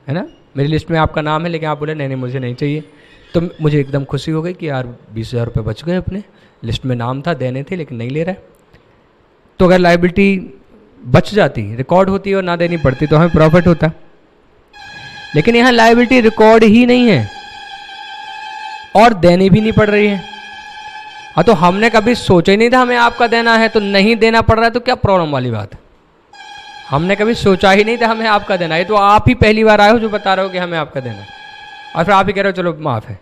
है ना। मेरी लिस्ट में आपका नाम है लेकिन आप बोले नहीं नहीं मुझे नहीं चाहिए, तो मुझे एकदम खुशी हो गई कि यार 20,000 रुपये बच गए, अपने लिस्ट में नाम था, देने थे लेकिन नहीं ले रहा है। तो अगर लायबिलिटी बच जाती, रिकॉर्ड होती और ना देनी पड़ती तो हमें प्रॉफिट होता। लेकिन यहाँ लायबिलिटी रिकॉर्ड ही नहीं है और देनी भी नहीं पड़ रही है। हाँ, तो हमने कभी सोचा ही नहीं था हमें आपका देना है, तो नहीं देना पड़ रहा है तो क्या प्रॉब्लम वाली बात है? हमने कभी सोचा ही नहीं था हमें आपका देना है, तो आप ही पहली बार आए हो जो बता रहे हो कि हमें आपका देना है, और फिर आप ही कह रहे हो चलो माफ़ है।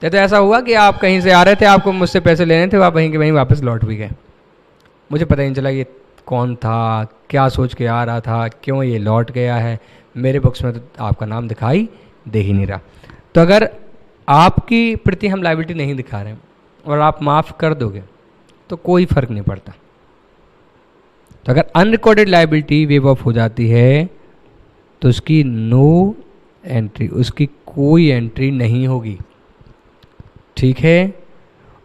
तो ऐसा हुआ कि आप कहीं से आ रहे थे, आपको मुझसे पैसे लेने थे, आप वहीं के वहीं वापस लौट भी गए। मुझे पता ही नहीं चला ये कौन था, क्या सोच के आ रहा था, क्यों ये लौट गया है। मेरे बुक्स में तो आपका नाम दिखाई दे ही नहीं रहा। तो अगर आपकी प्रति हम लायबिलिटी नहीं दिखा रहे हैं और आप माफ़ कर दोगे तो कोई फ़र्क नहीं पड़ता। तो अगर अनरिकॉर्डेड लायबिलिटी वेव ऑफ हो जाती है तो उसकी नो एंट्री, उसकी कोई एंट्री नहीं होगी, ठीक है।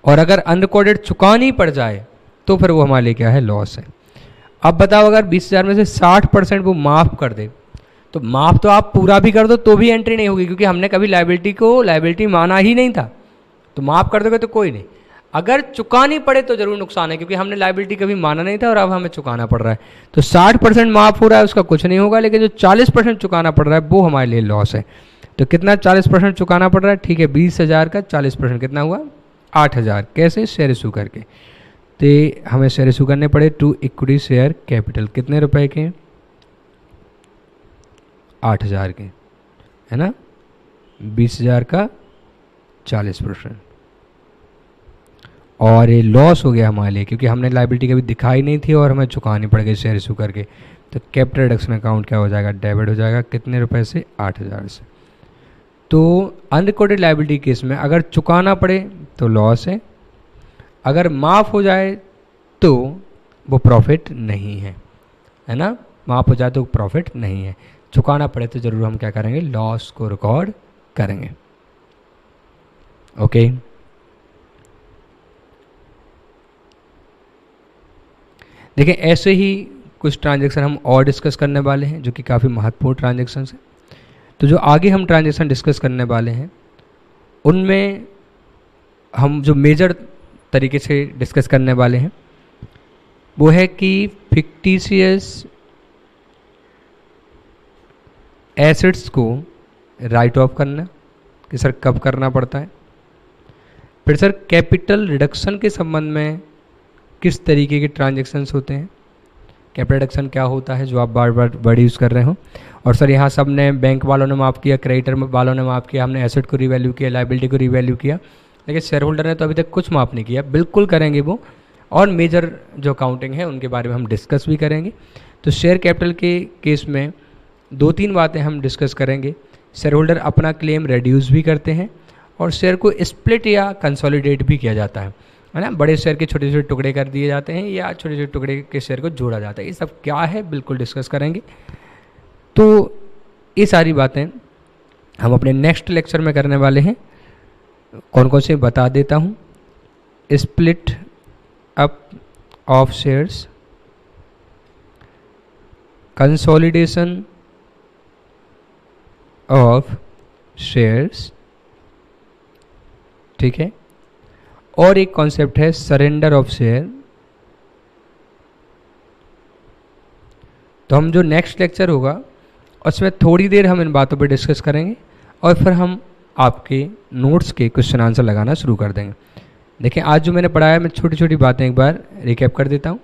और अगर अनरिकॉर्डेड चुकानी पड़ जाए तो फिर वो हमारे लिए क्या है, लॉस है। अब बताओ अगर 20,000 में से 60% वो माफ़ कर दे, तो माफ़ तो आप पूरा भी कर दो तो भी एंट्री नहीं होगी, क्योंकि हमने कभी लायबिलिटी को लायबिलिटी माना ही नहीं था। तो माफ़ कर दोगे तो कोई नहीं, अगर चुकानी पड़े तो जरूर नुकसान है, क्योंकि हमने लायबिलिटी कभी माना नहीं था और अब हमें चुकाना पड़ रहा है। तो 60% माफ़ हो रहा है उसका कुछ नहीं होगा, लेकिन जो 40% चुकाना पड़ रहा है वो हमारे लिए लॉस है। तो कितना 40% चुकाना पड़ रहा है, ठीक है, 20,000 का 40% कितना हुआ, 8,000। कैसे, शेयर इशू करके। तो हमें शेयर इशू करने पड़े टू इक्विटी शेयर कैपिटल, कितने रुपए के, 8,000 के, है ना। 20,000 का 40%, और ये लॉस हो गया हमारे लिए क्योंकि हमने लायबिलिटी कभी दिखाई नहीं थी और हमें चुकानी पड़ गई शेयर इशू करके। तो कैपिटल रिडक्शन अकाउंट क्या हो जाएगा, डेबिट हो जाएगा, कितने रुपए से, 8,000 से। तो अनरिकॉर्डेड लायबिलिटी केस में अगर चुकाना पड़े तो लॉस है, अगर माफ़ हो जाए तो वो प्रॉफिट नहीं है, है ना। माफ़ हो जाए तो प्रॉफिट नहीं है, चुकाना पड़े तो ज़रूर हम क्या करेंगे, लॉस को रिकॉर्ड करेंगे। ओके, देखिए ऐसे ही कुछ ट्रांजैक्शन हम और डिस्कस करने वाले हैं जो कि काफ़ी महत्वपूर्ण ट्रांजैक्शन हैं। तो जो आगे हम ट्रांजैक्शन डिस्कस करने वाले हैं उनमें हम जो मेजर तरीके से डिस्कस करने वाले हैं वो है कि फिक्टिशियस एसेट्स को राइट ऑफ करना, कि सर कब करना पड़ता है। फिर सर कैपिटल रिडक्शन के संबंध में किस तरीके के ट्रांजैक्शंस होते हैं, कैपिटल रिडक्शन क्या होता है जो आप बार बार वर्ड यूज़ कर रहे हो। और सर यहाँ सब ने, बैंक वालों ने माफ़ किया, क्रेडिटर वालों ने माफ़ किया, हमने एसेट को रिवैल्यू किया, लायबिलिटी को रिवैल्यू किया, लेकिन शेयर होल्डर ने तो अभी तक कुछ माफ़ नहीं किया। बिल्कुल करेंगे वो, और मेजर जो अकाउंटिंग है उनके बारे में हम डिस्कस भी करेंगे। तो शेयर कैपिटल के केस में 2-3 बातें हम डिस्कस करेंगे। शेयर होल्डर अपना क्लेम रिड्यूस भी करते हैं और शेयर को स्प्लिट या कंसोलिडेट भी किया जाता है ना। बड़े शेयर के छोटे छोटे टुकड़े कर दिए जाते हैं या छोटे छोटे टुकड़े के शेयर को जोड़ा जाता है। ये सब क्या है बिल्कुल डिस्कस करेंगे। तो ये सारी बातें हम अपने नेक्स्ट लेक्चर में करने वाले हैं। कौन कौन से बता देता हूँ, split up of shares, consolidation of shares, ठीक है, और एक कॉन्सेप्ट है सरेंडर ऑफ शेयर। तो हम जो नेक्स्ट लेक्चर होगा उसमें थोड़ी देर हम इन बातों पर डिस्कस करेंगे और फिर हम आपके नोट्स के क्वेश्चन आंसर लगाना शुरू कर देंगे। देखिए आज जो मैंने पढ़ाया मैं छोटी छोटी बातें एक बार रिकैप कर देता हूँ।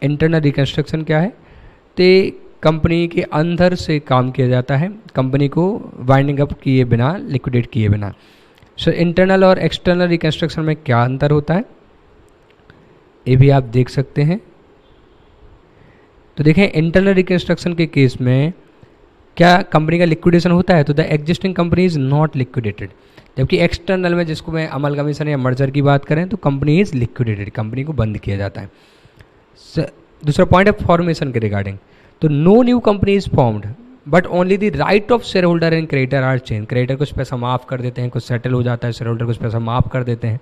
इंटरनल रिकंस्ट्रक्शन क्या है, तो कंपनी के अंदर से काम किया जाता है, कंपनी को वाइंडिंग अप किए बिना, लिक्विडेट किए बिना। सो इंटरनल और एक्सटर्नल रिकंस्ट्रक्शन में क्या अंतर होता है ये भी आप देख सकते हैं। तो देखें इंटरनल रिकंस्ट्रक्शन के केस में क्या कंपनी का लिक्विडेशन होता है, तो the existing company is not liquidated. जबकि एक्सटर्नल में जिसको मैं अमलगमीशन या मर्जर की बात करें तो कंपनी इज़ लिक्विडेटेड, कंपनी को बंद किया जाता है। दूसरा पॉइंट है फॉर्मेशन के रिगार्डिंग, तो no new company is formed but only the right of share holder and creditor are change. Creditor कुछ पैसा माफ़ कर देते हैं, कुछ सेटल हो जाता है, शेयर होल्डर कुछ पैसा माफ़ कर देते हैं,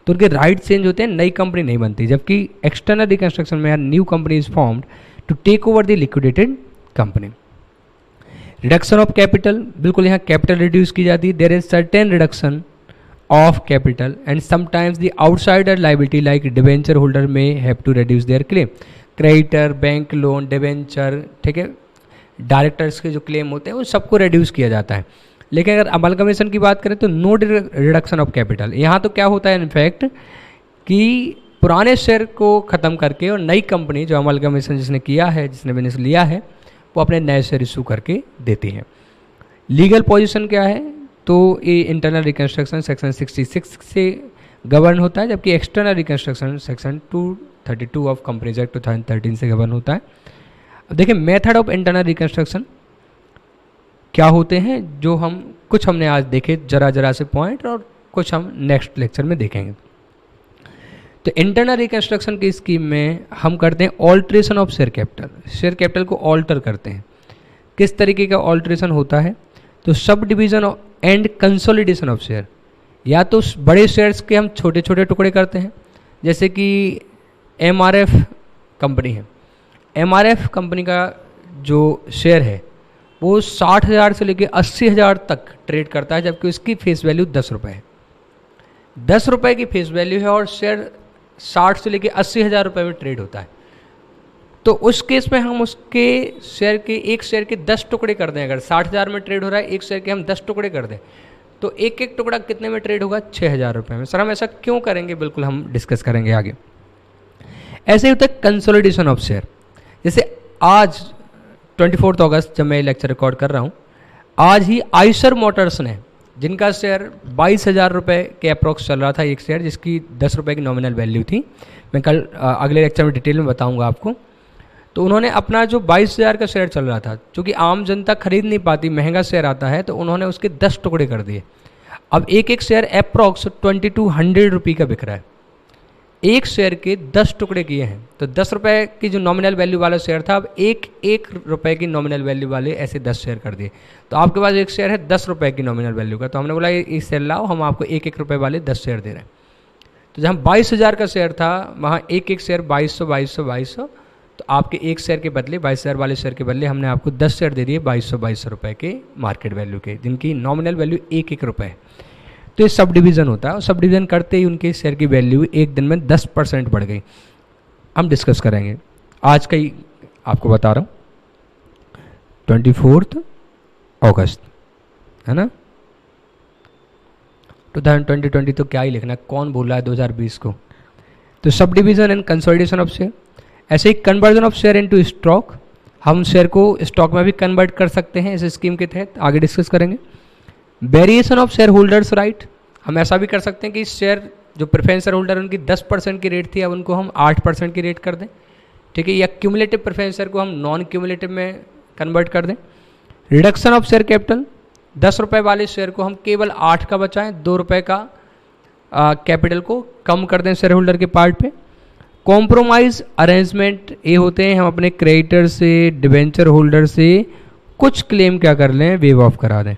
तो उनके राइट चेंज होते हैं, नई कंपनी नहीं बनती। जबकि एक्सटर्नल रिकंस्ट्रक्शन में new company is formed to take over the liquidated company. Reduction of capital, बिल्कुल यहाँ कैपिटल रिड्यूस की जाती है। There is certain reduction of capital and sometimes the outsider liability like debenture holder may have to reduce their claim. Creditor, bank loan, debenture, ठीक है, directors के जो claim होते हैं वो सबको रिड्यूस किया जाता है। लेकिन अगर अमलगमीशन की बात करें तो नो रिडक्शन ऑफ कैपिटल। यहाँ तो क्या होता है इनफैक्ट कि पुराने शेयर को ख़त्म करके और नई कंपनी जो अमलगमीशन जिसने किया है, जिसने बिजनेस लिया है, वो अपने नए शेयर इशू करके देती है। लीगल पोजीशन क्या है, तो ये इंटरनल रिकंस्ट्रक्शन सेक्शन 66 से गवर्न होता है, जबकि external reconstruction section 232 of companies act 2013 से गवर्न होता है। अब देखिए मेथड ऑफ इंटरनल रिकंस्ट्रक्शन क्या होते हैं, जो हम कुछ हमने आज देखे जरा से पॉइंट, और कुछ हम नेक्स्ट लेक्चर में देखेंगे। तो इंटरनल रिकंस्ट्रक्शन की स्कीम में हम करते हैं alteration of share capital. Share capital को ऑल्टर करते हैं। किस तरीके का ऑल्ट्रेशन होता है, तो subdivision and consolidation of share. या तो बड़े शेयर्स के हम छोटे छोटे टुकड़े करते हैं, जैसे कि MRF कंपनी है। MRF कंपनी का जो शेयर है वो 60,000 से लेकर 80,000 तक ट्रेड करता है, जबकि उसकी फेस वैल्यू 10 रुपये है। 10 रुपये की फेस वैल्यू है और शेयर 60 से लेकर 80,000 रुपये में ट्रेड होता है। तो उस केस में हम उसके शेयर के, एक शेयर के 10 टुकड़े कर दें। अगर 60,000 में ट्रेड हो रहा है, एक शेयर के हम 10 टुकड़े कर दें, तो एक एक टुकड़ा कितने में ट्रेड होगा, 6,000 रुपये में। सर हम ऐसा क्यों करेंगे, बिल्कुल हम डिस्कस करेंगे आगे। ऐसे ही होता है कंसोलिडेशन ऑफ शेयर। जैसे आज 24 अगस्त जब मैं लेक्चर रिकॉर्ड कर रहा हूँ, आज ही आइसर मोटर्स ने, जिनका शेयर 22,000 रुपये के अप्रॉक्स चल रहा था एक शेयर, जिसकी 10 रुपये की नॉमिनल वैल्यू थी, मैं कल अगले लेक्चर में डिटेल में बताऊंगा आपको। तो उन्होंने अपना जो 22,000 का शेयर चल रहा था, क्योंकि आम जनता खरीद नहीं पाती, महंगा शेयर आता है, तो उन्होंने उसके 10 टुकड़े कर दिए। अब एक एक शेयर अप्रॉक्स 2200 रुपये का बिक रहा है। एक शेयर के 10 टुकड़े किए हैं, तो 10 रुपये की जो नॉमिनल वैल्यू वाला शेयर था, अब एक रुपये की नॉमिनल वैल्यू वाले ऐसे 10 शेयर कर दिए। तो आपके पास एक शेयर है 10 रुपये की नॉमिनल वैल्यू का, तो हमने बोला ये शेयर लाओ, हम आपको एक रुपये वाले 10 शेयर दे रहे हैं। तो जहाँ 22,000 का शेयर था, वहाँ एक शेयर 2200, तो आपके एक शेयर के बदले, 22,000 वाले शेयर के बदले हमने आपको 10 शेयर दे दिए 2200 रुपये के मार्केट वैल्यू के, जिनकी नॉमिनल वैल्यू एक रुपये है। तो ये सब डिवीज़न होता है, और सब डिवीज़न करते ही उनके शेयर की वैल्यू एक दिन में 10% बढ़ गई। हम डिस्कस करेंगे, आज का ही आपको बता रहा हूँ, 24 अगस्त है ना। 2020 तो क्या ही लिखना, कौन बोल रहा है 2020 को। तो subdivision and consolidation of share. ऐसे ही conversion of share into stock, हम शेयर को स्टॉक में भी कन्वर्ट कर सकते हैं इस स्कीम के तहत, आगे डिस्कस करेंगे। Variation of share holders right, हम ऐसा भी कर सकते हैं कि शेयर जो प्रेफरेंस शेयर होल्डर उनकी 10% की रेट थी, अब उनको हम 8% की रेट कर दें, ठीक है। या क्यूमुलेटिव प्रेफरेंस शेयर को हम नॉन क्यूमुलेटिव में कन्वर्ट कर दें। रिडक्शन ऑफ शेयर कैपिटल, 10 रुपये वाले शेयर को हम केवल 8 का बचाएं, 2 रुपये का कैपिटल को कम कर दें शेयर होल्डर के पार्ट पे। कॉम्प्रोमाइज़ अरेंजमेंट ये होते हैं, हम अपने क्रेडिटर से, डिवेंचर होल्डर से कुछ क्लेम क्या कर लें, वेव ऑफ करा दें।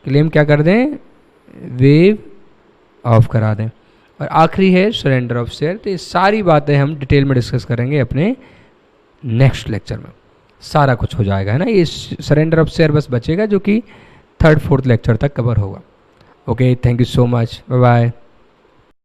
क्लेम क्या कर दें, वेव ऑफ करा दें। और आखिरी है सरेंडर ऑफ शेयर। तो ये सारी बातें हम डिटेल में डिस्कस करेंगे अपने नेक्स्ट लेक्चर में, सारा कुछ हो जाएगा, है ना। ये सरेंडर ऑफ शेयर बस बचेगा, जो कि 3rd 4th लेक्चर तक कवर होगा। Okay, thank you so much, bye bye.